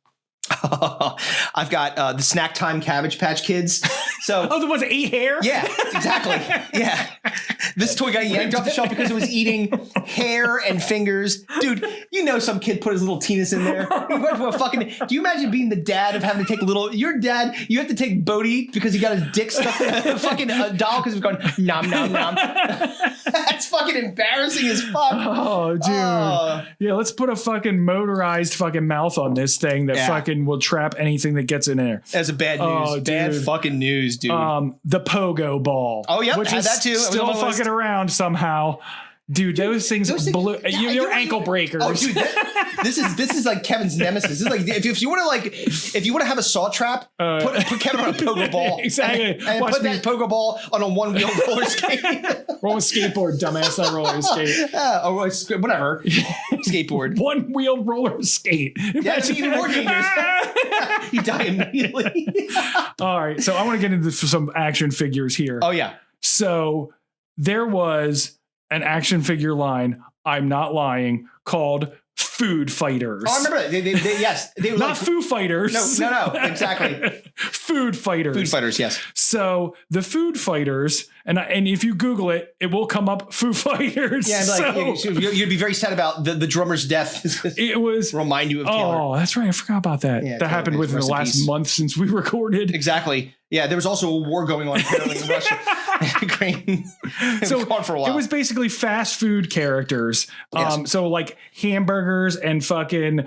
I've got the Snack Time Cabbage Patch Kids. So the ones that eat hair? Yeah, exactly. Yeah. This toy got yanked off the shelf because it was eating hair and fingers. Dude, you know some kid put his little penis in there. He went to a fucking... Do you imagine being the dad of having to take your dad, you have to take Bodhi because he got his dick stuck in a fucking doll because it was going nom nom nom. That's fucking embarrassing as fuck. Oh, dude. Yeah, let's put a fucking motorized fucking mouth on this thing that fucking will trap anything that gets in there. That's a bad news. Bad fucking news, dude. The pogo ball. Oh, yeah. Which had is that too. Still fucking around somehow. Dude, those things blew. You're ankle breakers. Oh, dude, this is like Kevin's nemesis. This is like if you want to have a saw trap, put Kevin on a pogo ball. Exactly. And put that pogo ball on a one-wheel roller skate. Roll a skateboard, dumbass, not roller skate. Or whatever. Skateboard. One-wheel roller skate. That's even more dangerous. You die immediately. All right, so I want to get into some action figures here. Oh yeah. So there was an action figure line, I'm not lying, called Food Fighters. Oh, I remember that. Yes. They were not like, Foo Fighters. No, exactly. Food Fighters. Food Fighters, yes. So the Food Fighters, and if you Google it, it will come up Foo Fighters. Yeah, you'd be very sad about the drummer's death. It was remind you of Taylor. Oh, that's right. I forgot about that. Yeah, that happened within the last month since we recorded. Exactly. Yeah, there was also a war going on apparently in Russia and Ukraine. So for a while. It was basically fast food characters. Yes. So like hamburgers and fucking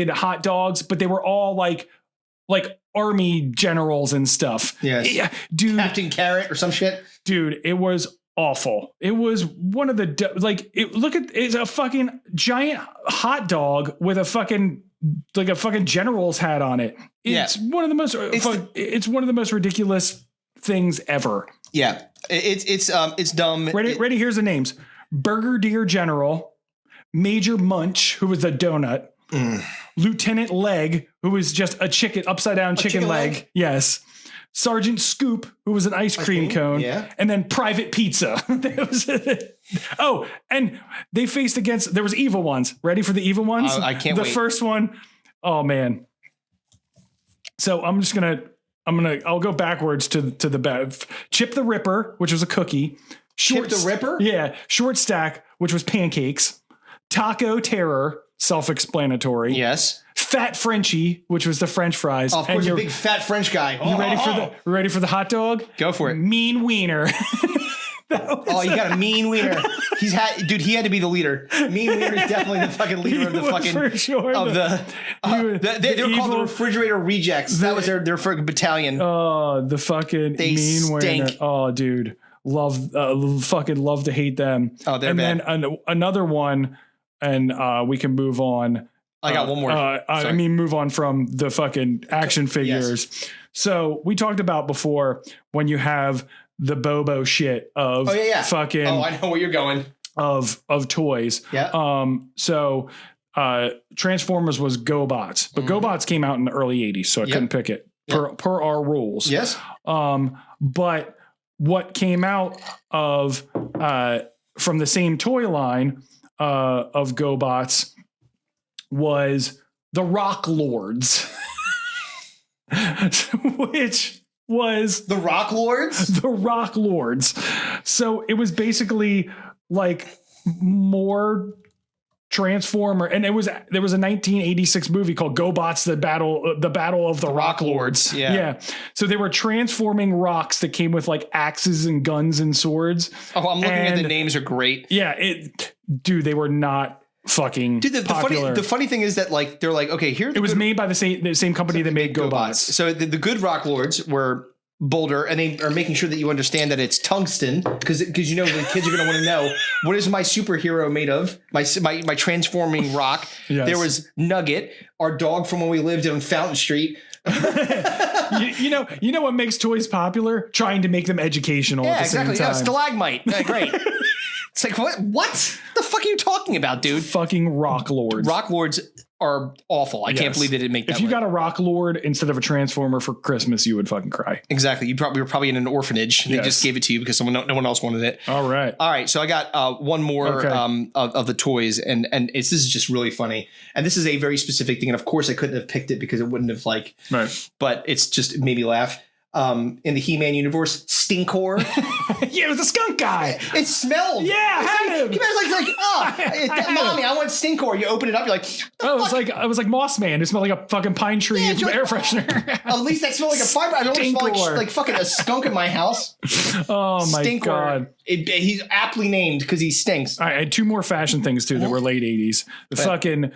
hot dogs, but they were all like army generals and stuff. Yes. Yeah, dude. Captain Carrot or some shit. Dude, it was awful. It was one of the it's a fucking giant hot dog with a fucking general's hat on it. It's one of the most. It's one of the most ridiculous things ever. Yeah, it's dumb. Ready? Here's the names: Brigadier General, Major Munch, who was the donut, Lieutenant Leg, who was just a upside down chicken leg. Yes. Sergeant Scoop, who was an ice cream cone, and then Private Pizza. Oh, and they faced against. There was evil ones. Ready for the evil ones? I can't wait. The first one. Oh man. So I'll go backwards to the back. Chip the Ripper, which was a cookie. Chip the Ripper? Yeah. Short Stack, which was pancakes. Taco Terror, self-explanatory. Yes. Fat Frenchie, which was the French fries. Oh, of course, a big fat French guy. You ready for the hot dog? Go for it. Mean Wiener. You got a mean wiener. He had to be the leader. Mean Wiener is definitely the fucking leader of the fucking for sure. Of they were called the Refrigerator Rejects. That was their battalion. Oh, the fucking Mean Wiener. Oh, dude, fucking love to hate them. Oh, they're bad. And then another one, and we can move on. I got one more. Move on from the fucking action figures. Yes. So we talked about before when you have the Bobo shit of fucking. Oh, I know where you're going. Of toys. Yeah. So Transformers was GoBots, but GoBots came out in the early 80s, so I couldn't pick it per our rules. Yes. But what came out of from the same toy line of GoBots was the Rock Lords, which was the Rock Lords. The Rock Lords. So it was basically like more Transformer, and there was a 1986 movie called GoBots: The Battle of the Rock Lords. Yeah. So they were transforming rocks that came with like axes and guns and swords. Oh, I'm looking at the names are great. Yeah, they were not fucking popular. The funny thing is that like they're like, okay, here it was made by the same company that made GoBots. So the good Rock Lords were Boulder, and they are making sure that you understand that it's tungsten because the kids are going to want to know, what is my superhero made of? My transforming rock. Yes. There was Nugget, our dog from when we lived on Fountain Street. you know what makes toys popular? Trying to make them educational at the same time. Yeah, Stalagmite. Yeah, great. It's like, what the fuck are you talking about, dude? Fucking Rock Lords. Rock Lords are awful. I can't believe they didn't make that. If you got a Rock Lord instead of a Transformer for Christmas, you would fucking cry. Exactly. You were probably in an orphanage. And They just gave it to you because no one else wanted it. All right. So I got one more of the toys, and this is just really funny. And this is a very specific thing. And of course, I couldn't have picked it because it wouldn't have But it's just it made me laugh. in the He-Man universe, Stinkor. Yeah, it was the skunk guy. It smelled. Yeah, I had him. Mommy, I want Stinkor. You open it up, you're like, oh, it was like Moss Man. It smelled like a fucking pine tree air freshener. At least that smelled like a fire. I don't smell like fucking a skunk in my house. Oh my Stinkor. God. He's aptly named because he stinks. I had two more fashion things too that were late 80s. The fucking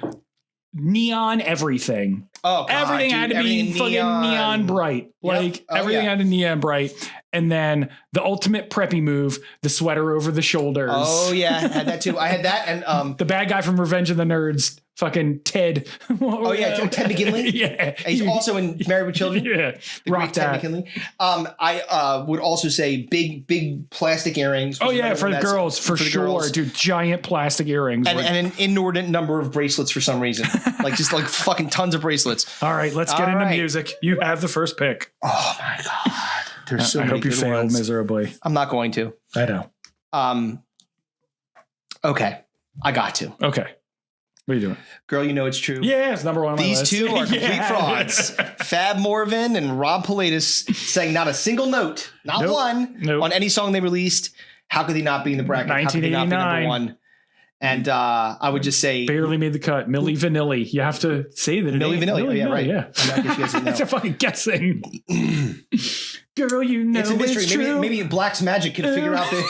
neon everything. Oh, God, everything had to be fucking neon bright. Like everything had to neon bright. And then the ultimate preppy move, the sweater over the shoulders. Oh yeah, I had that too. I had that and the bad guy from Revenge of the Nerds, fucking Ted. Ted McGinley. Yeah, and he's also in Married with Children. Yeah, rock Ted McGinley. I would also say big plastic earrings. Oh yeah, for the girls, for sure, girls. Dude. Giant plastic earrings and an inordinate number of bracelets for some reason, like fucking tons of bracelets. All right, let's get into music. You have the first pick. Oh my God. There's so many. I hope you fail miserably. I'm not going to. I know. Okay. I got to. Okay. What are you doing? Girl, you know it's true. Yeah, it's number one on my list. These two are complete frauds. Fab Morvan and Rob Pilatus sang not a single note, not one, on any song they released. How could they not be in the bracket? How could they not be number one? And I would just say barely made the cut. Milli Vanilli. You have to say that. Milli Vanilli. Oh, yeah, right. Yeah. It's a fucking guessing. Girl, you know it's a mystery. It's true. Maybe Black's Magic could figure out the.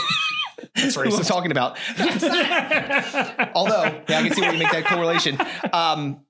That's what I'm talking about. Although, I can see where you make that correlation.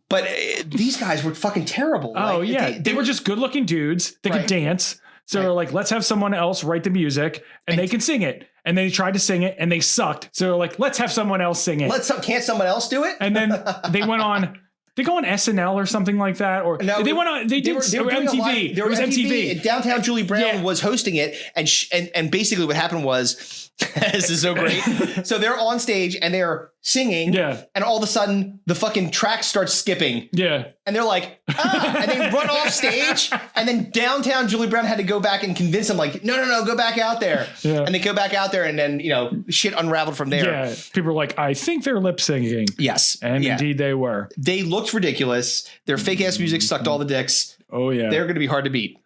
But these guys were fucking terrible. Oh, like, they were just good-looking dudes. They could dance. So they're like, let's have someone else write the music, and they can sing it. And they tried to sing it, and they sucked. So they're like, let's have someone else sing it. Can't someone else do it? And then they went on. They go on SNL or something like that, or no, they went on. They were MTV. There was MTV. Downtown Julie Brown was hosting it, and basically what happened was. This is so great. So they're on stage and they're singing. And all of a sudden the fucking track starts skipping. And they're like, and they run off stage. And then Downtown Julie Brown had to go back and convince them, like, no, go back out there. And they go back out there, and then shit unraveled from there. People were like, I think they're lip syncing. Yes. And indeed they were. They looked ridiculous. Their fake ass music sucked all the dicks. Oh yeah. They're gonna be hard to beat.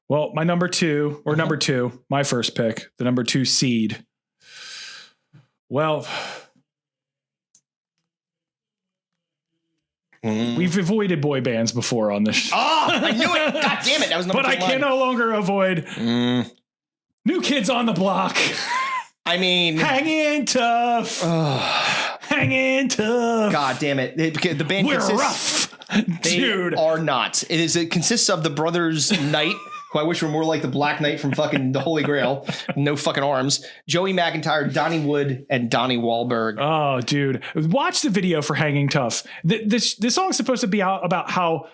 Well, my number two, my first pick, the number 2 seed. Well, we've avoided boy bands before on this show. Oh, I knew it. God damn it. That was number 2. But I can no longer avoid New Kids on the Block. I mean, hanging tough. Hanging tough. God damn it. The band We're rough. Dude. They are not. It consists of the brothers Knight, who I wish were more like the Black Knight from fucking the Holy Grail. No fucking arms. Joey McIntyre, Donnie Wood, and Donnie Wahlberg. Oh, dude. Watch the video for Hanging Tough. This song's supposed to be about how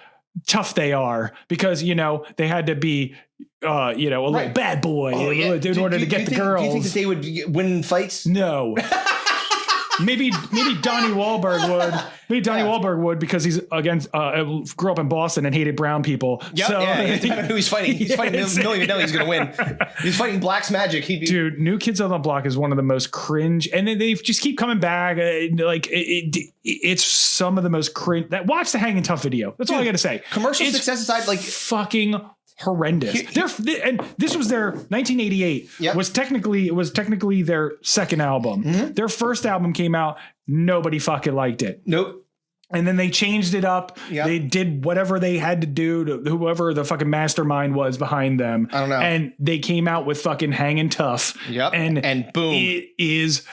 tough they are because, they had to be, a little bad boy in order to get the girls. Do you think that they would win fights? No. Maybe Donnie Wahlberg would. Maybe Donnie Wahlberg would because he's grew up in Boston and hated brown people. Yep, so I don't know who he's fighting. He's fighting Milli Vanilli. He's going to win. He's fighting Black's Magic. Dude, New Kids on the Block is one of the most cringe, and then they just keep coming back. It's some of the most cringe. Watch the Hanging Tough video. That's all I got to say. Commercial success aside, fucking horrendous. And this was their 1988. It was technically their second album. Mm-hmm. Their first album came out. Nobody fucking liked it. Nope. And then they changed it up. Yep. They did whatever they had to do to whoever the fucking mastermind was behind them. I don't know. And they came out with fucking Hanging Tough. Yep. And boom. It is,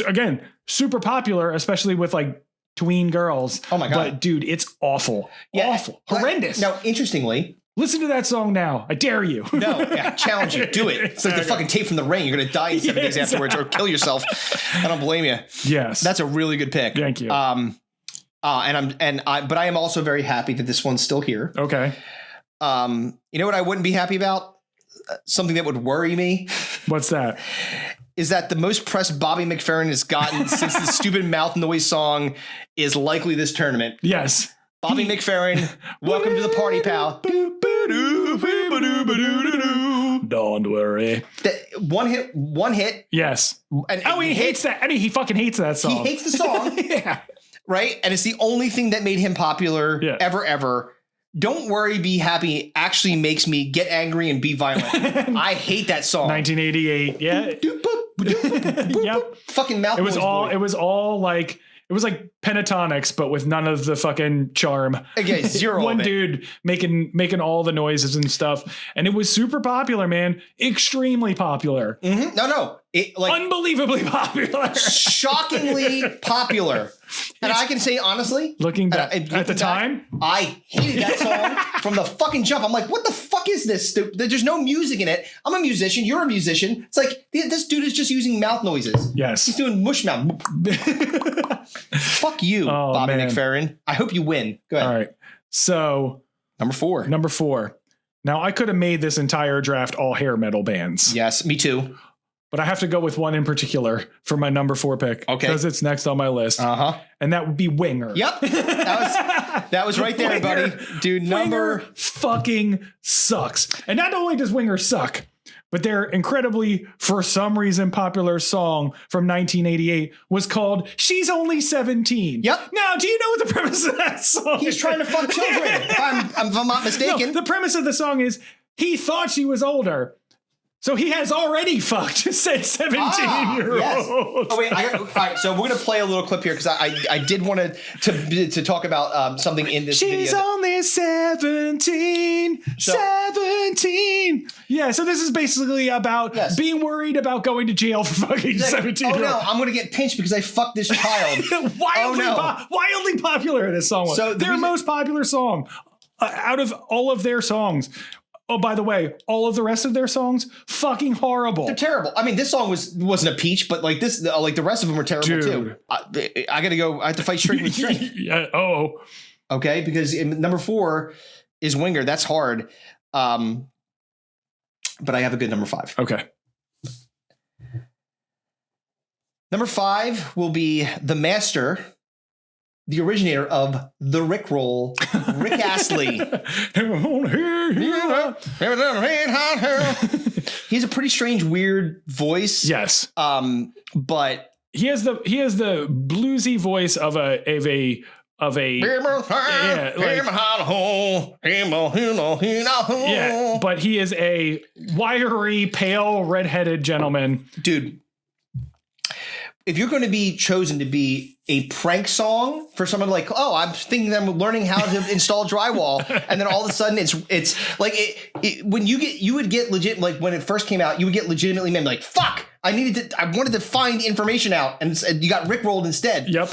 again, super popular, especially with tween girls. Oh my God. But dude, it's awful. Yeah. Awful. Horrendous. Now, interestingly, listen to that song now. I dare you. No, challenge you. Do it. It's like the fucking tape from The Ring. You're going to die in 7 days afterwards or kill yourself. I don't blame you. Yes. That's a really good pick. Thank you. But I am also very happy that this one's still here. Okay. You know what I wouldn't be happy about? Something that would worry me. What's that? Is that the most press Bobby McFerrin has gotten since the Stupid Mouth Noise song is likely this tournament. Yes. Bobby McFerrin, welcome to the party, pal. Don't worry. One hit. Yes. And he hates that. And he fucking hates that song. He hates the song. Yeah. Right? And it's the only thing that made him popular ever. Don't Worry, Be Happy actually makes me get angry and be violent. I hate that song. 1988. Yeah. Yep. Fucking mouth. It was all like pentatonics, but with none of the fucking charm. Okay, zero. One dude making all the noises and stuff, and it was super popular, man. Extremely popular. Mm-hmm. No, unbelievably popular. Shockingly popular. And I can say honestly, looking back at the time, I hated that song from the fucking jump. I'm like, what the fuck is this? There's no music in it. I'm a musician. You're a musician. It's like this dude is just using mouth noises. Yes, he's doing mush mouth. Fuck you, Bobby McFerrin. I hope you win. Go ahead. All right. So number four. Now I could have made this entire draft all hair metal bands. Yes, me too. But I have to go with one in particular for my number 4 pick. Okay. Because it's next on my list. Uh-huh. And that would be Winger. Yep. That was right there, Winger, buddy. Dude, Winger fucking sucks. And not only does Winger suck, but their incredibly, for some reason, popular song from 1988 was called She's Only 17. Yep. Now, do you know what the premise of that song is? He's trying to fuck children, if I'm not mistaken. No, the premise of the song is he thought she was older. So he has already fucked said 17-year-old. Yes. Oh wait, all right. So we're gonna play a little clip here because I did want to talk about something in this video. She's only 17. 17. Yeah. So this is basically about being worried about going to jail for fucking 17. Oh no, I'm gonna get pinched because I fucked this child. Wildly popular this song was. So their most popular song out of all of their songs. Oh, by the way, all of the rest of their songs, fucking horrible. They're terrible. I mean, this song wasn't a peach, but like this, like the rest of them were terrible too. I gotta go. I have to fight straight with strength. Yeah. Okay, because number 4 is Winger. That's hard. But I have a good number 5. Okay. Number 5 will be the master, the originator of the Rickroll, Rick Astley. He has a pretty strange, weird voice. Yes. But he has the bluesy voice of a yeah, but he is a wiry, pale, redheaded gentleman. Dude, if you're going to be chosen to be a prank song for someone like, oh, I'm thinking I'm learning how to install drywall, and then all of a sudden it's like you would get legit, like when it first came out, you would get legitimately mad, like, fuck, I wanted to find information out, and you got rickrolled instead. Yep,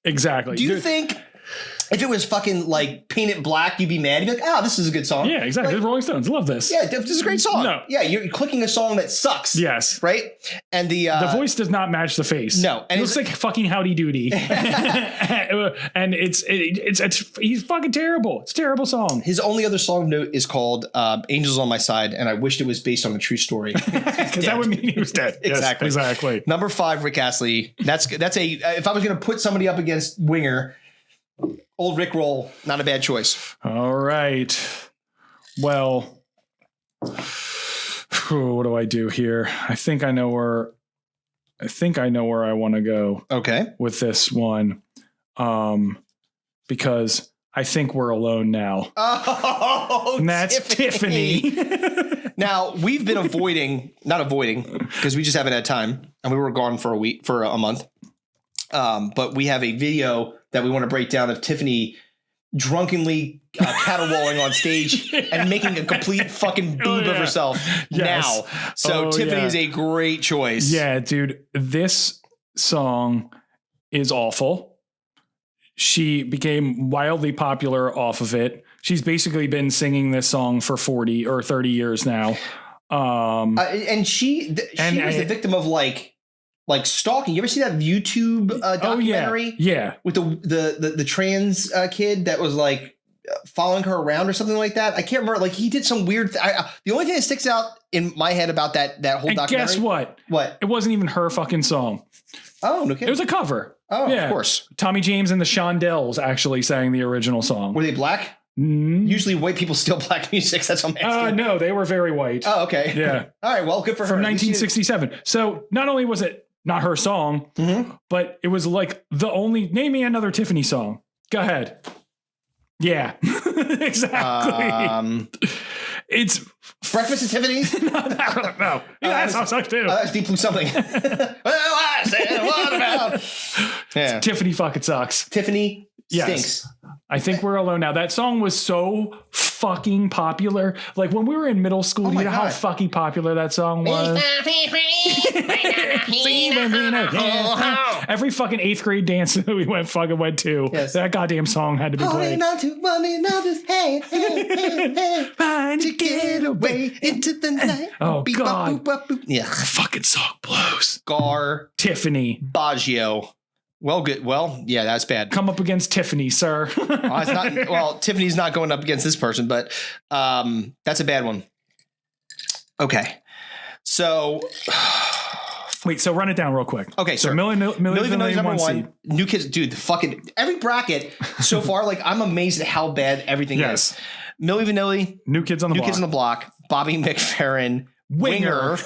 exactly. Do you think if it was fucking like Paint It Black, you'd be mad? You'd be like, oh, this is a good song. Yeah, exactly. Like, the Rolling Stones, love this. Yeah, this is a great song. No. Yeah, you're clicking a song that sucks. Yes. Right? And the voice does not match the face. No. And it looks like fucking Howdy Doody. And it's he's fucking terrible. It's a terrible song. His only other song note is called Angels on My Side, and I wished it was based on a true story. Because that would mean he was dead. Exactly. Yes, exactly. Number 5, Rick Astley. That's if I was going to put somebody up against Winger, old Rick Roll, not a bad choice. All right. Well, what do I do here? I think I know where I want to go. Okay. With this one. Because I think we're alone now. Oh, and that's Tiffany. Now, we've been not avoiding, because we just haven't had time, and we were gone for a month. But we have a video that we want to break down of Tiffany drunkenly caterwauling on stage and making a complete fucking boob of herself now. So Tiffany is a great choice. Yeah, dude. This song is awful. She became wildly popular off of it. She's basically been singing this song for 40 or 30 years now. And she was the victim of like stalking. You ever see that YouTube documentary? Yeah. With the trans kid that was like following her around or something like that. I can't remember. Like he did some weird. The only thing that sticks out in my head about that whole documentary. Guess what? What? It wasn't even her fucking song. Oh, no kidding. It was a cover. Oh, yeah. Of course. Tommy James and the Shondells actually sang the original song. Were they black? Usually white people steal black music. That's what I'm asking. No, they were very white. Oh, okay. Yeah. All right. Well, good for her. From 1967. So not only was it not her song, but it was like the only, name me another Tiffany song. Go ahead. Yeah, exactly. It's Breakfast at Tiffany's. no. That song sucks too. That's Deep Blue Something. Well, I said, what about? Yeah. Tiffany fucking sucks. Tiffany stinks. I think we're alone now. That song was so fucking popular. Like when we were in middle school, you know how fucking popular that song was? Every fucking 8th grade dance that we went to, that goddamn song had to be played. Trying to get away into the night. Oh, God. Yeah. Fucking song blows. Gar. Tiffany. Baggio. Well, good. Well, yeah, that's bad. Come up against Tiffany, sir. Tiffany's not going up against this person, but that's a bad one. Okay. So... Wait, so run it down real quick. Okay, so sir. Milli Vanilli's number one. New Kids, dude, the fucking... Every bracket so far, like, I'm amazed at how bad everything is. Milli Vanilli. New Kids on the Block. Bobby McFerrin. Winger.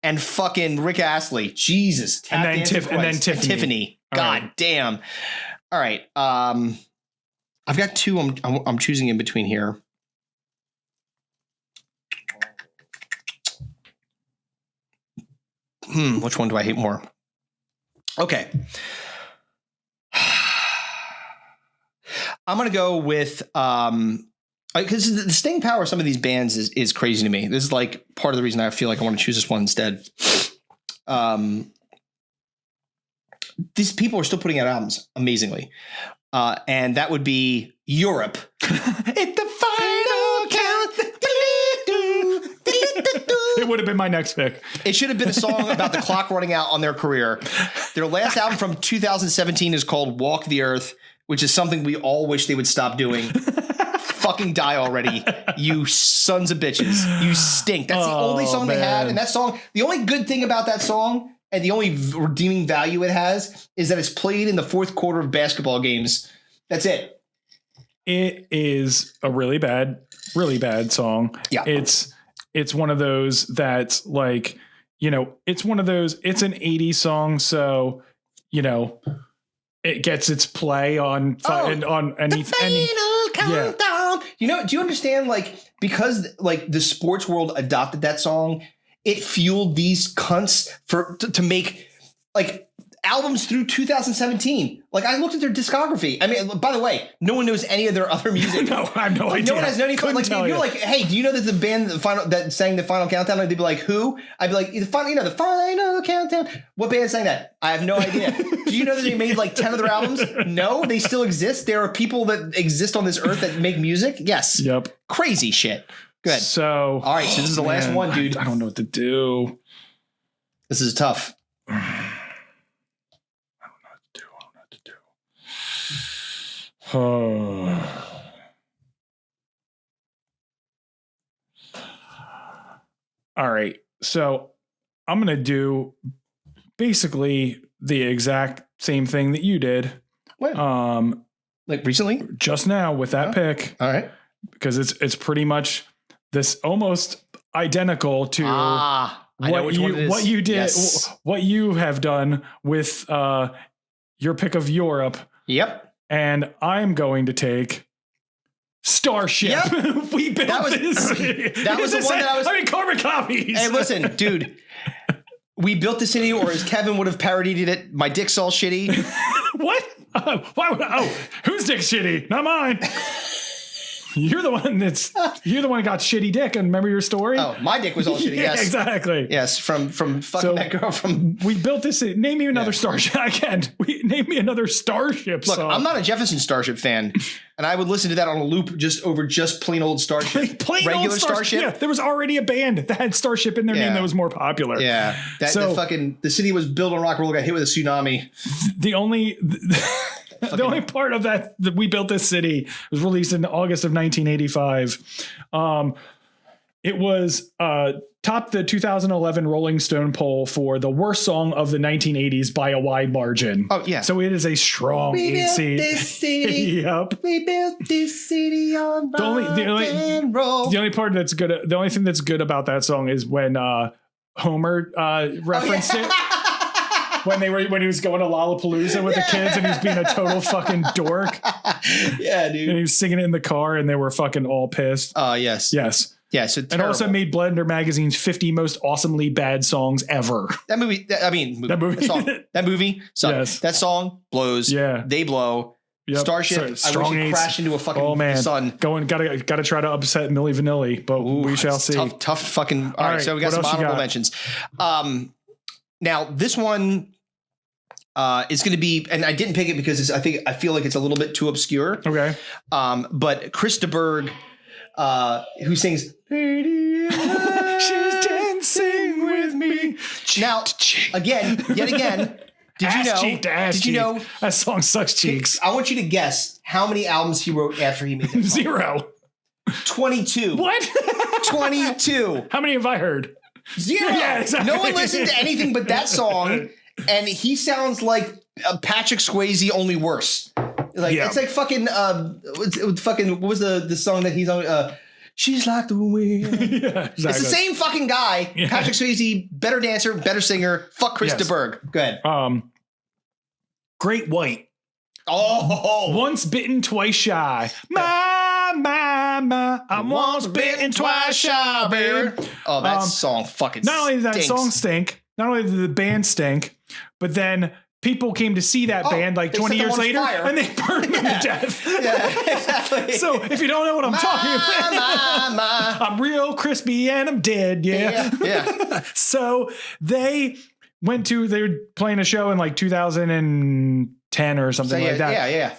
And fucking Rick Astley. Jesus. And then Tiffany. God damn. All right. I've got two I'm choosing in between here. Which one do I hate more? Okay. I'm going to go with because the staying power of some of these bands is crazy to me. This is like part of the reason I feel like I want to choose this one instead. These people are still putting out albums amazingly. And that would be Europe. It's the final count. It would have been my next pick. It should have been a song about the clock running out on their career. Their last album from 2017 is called Walk the Earth, which is something we all wish they would stop doing. Fucking die already, you sons of bitches. You stink. That's the only song they had. And that song, the only good thing about that song and the only redeeming value it has is that it's played in the fourth quarter of basketball games. That's it. It is a really bad song. Yeah. It's one of those that's like, it's one of those, it's an 80s song. So, it gets its play on any countdown. Do you understand, like, because like the sports world adopted that song, it fueled these cunts to make like albums through 2017. Like, I looked at their discography. I mean, by the way, no one knows any of their other music. No, I have no idea. No one has any. Like, you're like, hey, do you know that the band that sang the Final Countdown? They'd be like, who? I'd be like, the Final Countdown. What band sang that? I have no idea. Do you know that they made like 10 of their albums? No, they still exist. There are people that exist on this earth that make music. Yes. Yep. Crazy shit. Good. So, all right. So this is the last one, dude. I don't know what to do. This is tough. All right. So I'm going to do basically the exact same thing that you did. When? Like recently? Just now with that pick. All right. Because it's pretty much this almost identical to what you did, what you have done with your pick of Europe. Yep. And I'm going to take Starship. Yep. We built this. That was the one that I was. I mean, carbon copies. Hey, listen, dude. We built the city, or as Kevin would have parodied it, my dick's all shitty. What? Why would? Oh, whose dick's shitty? Not mine. You're the one that got shitty dick. And remember your story? Oh, my dick was all shitty. Yeah, yes, exactly. Yes, from fucking that girl from. We built this. Name me another starship. I can't. Name me another starship. Look, song. I'm not a Jefferson Starship fan, and I would listen to that on a loop just plain old Starship, regular Starship. Yeah, there was already a band that had Starship in their name that was more popular. Yeah, the city was built on rock and roll, got hit with a tsunami. The only part of that we built this city was released in August of 1985. It was topped the 2011 Rolling Stone poll for the worst song of the 1980s by a wide margin. Oh yeah, so it is a strong 8 seed. This city. Yep. We built this city on rock and roll. The only part that's good. The only thing that's good about that song is when Homer referenced it. when he was going to Lollapalooza with the kids and he was being a total fucking dork. Yeah, dude. And he was singing it in the car and they were fucking all pissed. Yes. Yes. Yeah, so and also made Blender Magazine's 50 most awesomely bad songs ever. That movie. So yes. That song blows. Yeah. They blow. Yep. Starship. Strong I wish it crashed into a fucking sun. Gotta try to upset Milli Vanilli, but we shall see. Tough fucking. All right, so we got some honorable mentions. Now this one is going to be, and I didn't pick it because I feel like it's a little bit too obscure. Okay. But Chris de Burgh, who sings She was dancing with me. Now, yet again, did you know that song sucks cheeks? I want you to guess how many albums he wrote after he made that song. 0. 22. What? 22. How many have I heard? 0. Yeah, exactly. No one listened to anything but that song, and he sounds like Patrick Swayze, only worse. It's like fucking what was the song that he's on? She's like the wind. Yeah, exactly. It's the same fucking guy. Yeah. Patrick Swayze, better dancer, better singer. Fuck Chris de Burgh. Go ahead. Great White. Oh. Once bitten, twice shy. I'm once bitten, twice shy, baby. Oh, that song fucking not only did that stinks. song stink, not only did the band stink, but then people came to see that band like 20 years later and they burned them to death. Yeah, exactly. So if you don't know what I'm talking about, I'm real crispy and I'm dead. Yeah. So they were playing a show in like 2010 or something like that. Yeah.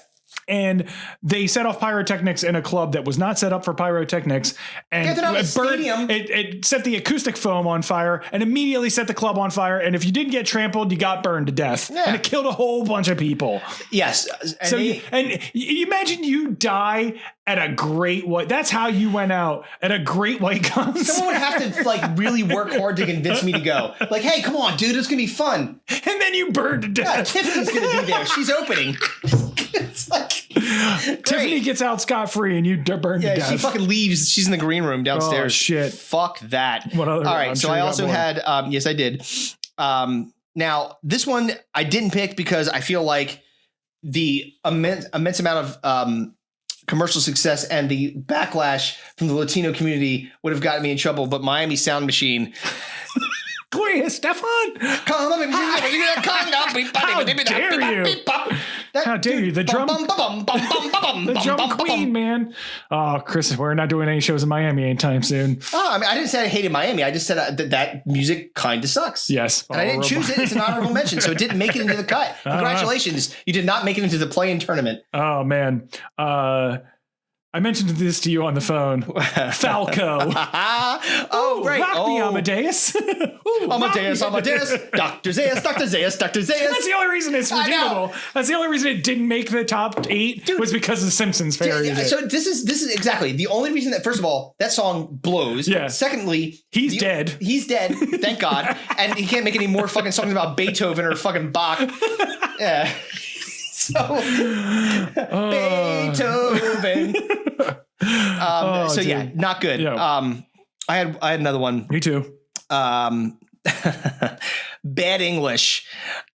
And they set off pyrotechnics in a club that was not set up for pyrotechnics, and it set the acoustic foam on fire and immediately set the club on fire. And if you didn't get trampled, you got burned to death, and it killed a whole bunch of people. Yes. And you imagine you die at a Great White. That's how you went out at a Great White concert. Someone would have to like really work hard to convince me to go. Like, hey, come on, dude, it's gonna be fun. And then you burned to death. Yeah, Tiffany's gonna be there. She's opening. It's like Tiffany gets out scot-free and you burn to death. Yeah, she fucking leaves. She's in the green room downstairs. Oh, shit. Fuck that. What other? All right, so I also had, yes, I did. Now, this one I didn't pick because I feel like the immense amount of commercial success and the backlash from the Latino community would have gotten me in trouble, but Miami Sound Machine. Gloria Stefan. How dare you? How dare you? The drum queen, man. Oh, Chris, we're not doing any shows in Miami anytime soon. Oh, I mean, I didn't say I hated Miami. I just said that music kind of sucks. Yes. And I didn't choose it. It's an honorable mention, so it didn't make it into the cut. Congratulations. You did not make it into the play-in tournament. Oh, man. I mentioned this to you on the phone. Falco. Oh, right. Rock me, Amadeus. Amadeus. Dr. Zayas. That's the only reason it's redeemable. That's the only reason it didn't make the top 8 was because the Simpsons parodied it. So this is exactly the only reason that, first of all, that song blows. Yeah. Secondly, he's dead. He's dead. Thank God. And he can't make any more fucking songs about Beethoven or fucking Bach. Yeah. So Beethoven. Yeah, not good. Yeah. I had another one. Me too. Bad English.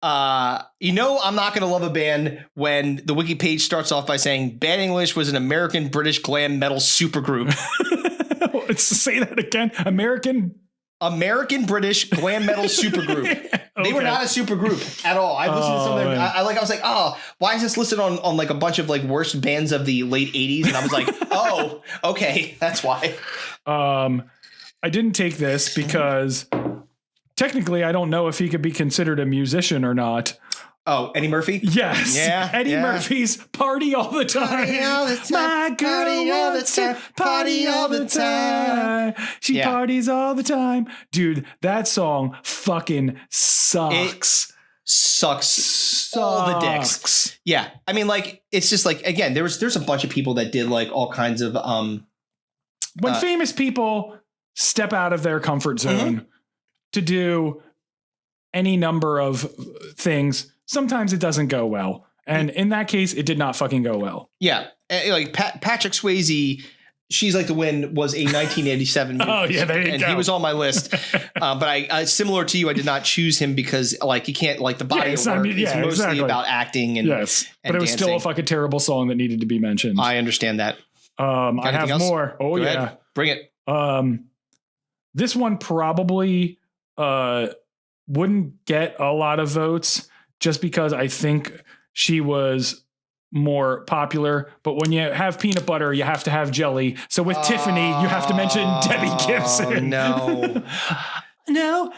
I'm not gonna love a band when the wiki page starts off by saying Bad English was an American British glam metal supergroup. Say that again. American British glam metal supergroup. They were not a supergroup at all. I listened to some of them. I was like, oh, why is this listed on like a bunch of like worst bands of the late 80s? And I was like, oh, okay, that's why. I didn't take this because technically I don't know if he could be considered a musician or not. Oh, Eddie Murphy? Yes. Yeah. Eddie Murphy's Party All the Time. Party all the time. My girl Party all the time. Party all the time. She parties all the time. Dude, that song fucking sucks. Sucks all the dicks. Yeah. I mean, like, it's just like, again, there's a bunch of people that did like all kinds of when famous people step out of their comfort zone to do any number of things, sometimes it doesn't go well. And in that case, it did not fucking go well. Yeah. Like Patrick Swayze She's Like the Wind was a 1987 movie. Oh yeah, there you go. He was on my list. But I similar to you, I did not choose him because like you can't like the body of work is mostly about acting and yes, and but it was dancing. still a fucking terrible song that needed to be mentioned. I understand that. I have else? more. Oh Go yeah, ahead. Bring it. This one probably wouldn't get a lot of votes just because I think she was more popular, but when you have peanut butter, you have to have jelly. So with Tiffany, you have to mention Debbie Gibson. No. No,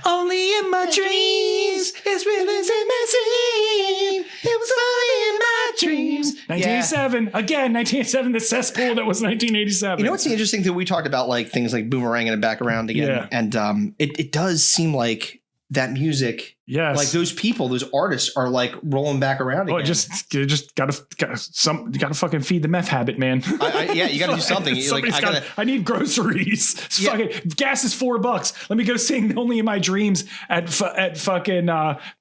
only in my dreams. It's really missing. It was only in my dreams. 1987. Yeah. Again, 1987, the cesspool that was 1987. You know what's the interesting thing? We talked about like things like Boomerang and Back Around again. Yeah. And it does seem like that music, yes, like those people, those artists are like rolling back around again. Oh, just gotta fucking feed the meth habit, man. Yeah, you gotta do something. Like, I need groceries. Fucking gas is $4. Let me go sing Only in My Dreams at fucking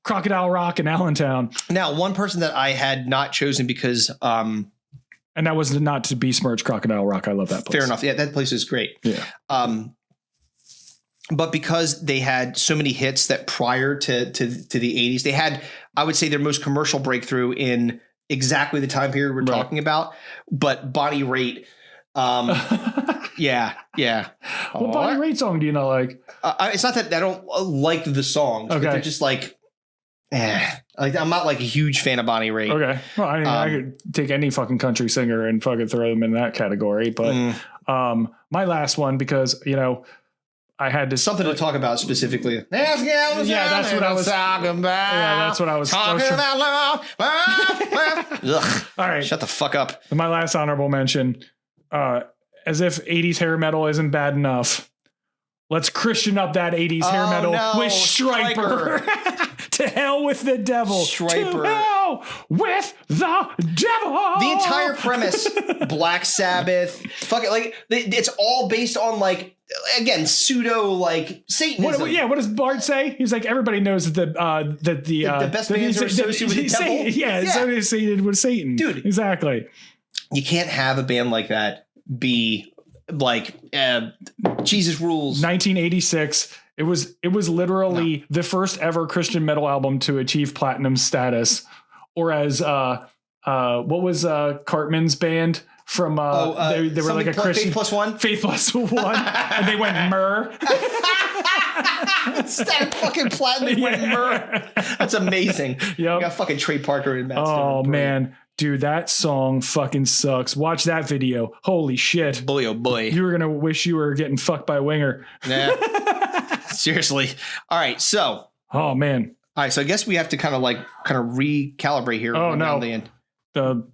Crocodile Rock in Allentown. Now, one person that I had not chosen because and that was not to besmirch Crocodile Rock. I love that place. Fair enough. Yeah, that place is great. Yeah. But because they had so many hits that prior to the 80s, they had, I would say, their most commercial breakthrough in exactly the time period we're talking about. But Bonnie Raitt, yeah. What Bonnie Raitt song do you not like? It's not that I don't like the songs. Okay. But they're just like, like I'm not like a huge fan of Bonnie Raitt. Okay. Well, I mean, I could take any fucking country singer and fucking throw them in that category. But my last one, because, you know, I had to something to talk about specifically. That's what I was talking about. Yeah, that's what I was talking about. Ugh. All right, shut the fuck up. My last honorable mention, as if 80s hair metal isn't bad enough, let's Christian up that 80s hair metal with Striper. To hell with the devil. Striper. To hell with the devil. The entire premise, Black Sabbath, fuck it, like it's all based on like, again, pseudo like Satanism. What does Bart say? He's like, everybody knows that the best bands are associated with the devil. Associated with Satan, dude. Exactly. You can't have a band like that be like Jesus Rules. 1986. It was literally the first ever Christian metal album to achieve platinum status, or as what was Cartman's band from they were like a Christian Faith Plus One, and they went myrrh. Instead of fucking platinum, went myrrh. That's amazing. Yep. You got fucking Trey Parker in that. Oh man. Dude, that song fucking sucks. Watch that video. Holy shit. Boy, oh boy. You were going to wish you were getting fucked by a winger. Nah. Seriously. All right. So. Oh, man. All right. So I guess we have to kind of recalibrate here. Oh, no.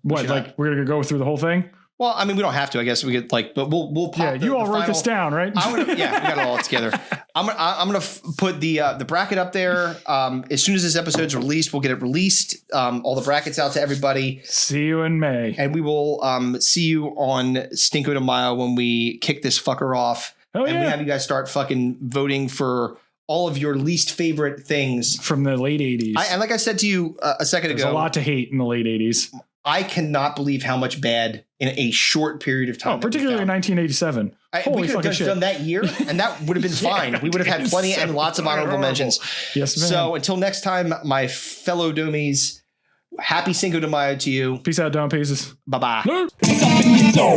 What? Like, we're going to go through the whole thing? Well, I mean, we don't have to. I guess we could but we'll pop. Yeah, you all wrote this down, right? We got it all together. I'm gonna put the bracket up there. As soon as this episode's released, we'll get it released. All the brackets out to everybody. See you in May, and we will see you on Stinko de Mayo when we kick this fucker off. Oh, and we have you guys start fucking voting for all of your least favorite things from the late 80s. And like I said to you a second ago, there's a lot to hate in the late 80s. I cannot believe how much bad in a short period of time. Oh, particularly in 1987. We could have done that year, and that would have been fine. We would have had plenty and lots of honorable mentions. Yes, man. So until next time, my fellow Domies, happy Cinco de Mayo to you. Peace out, down pieces. Bye-bye. No.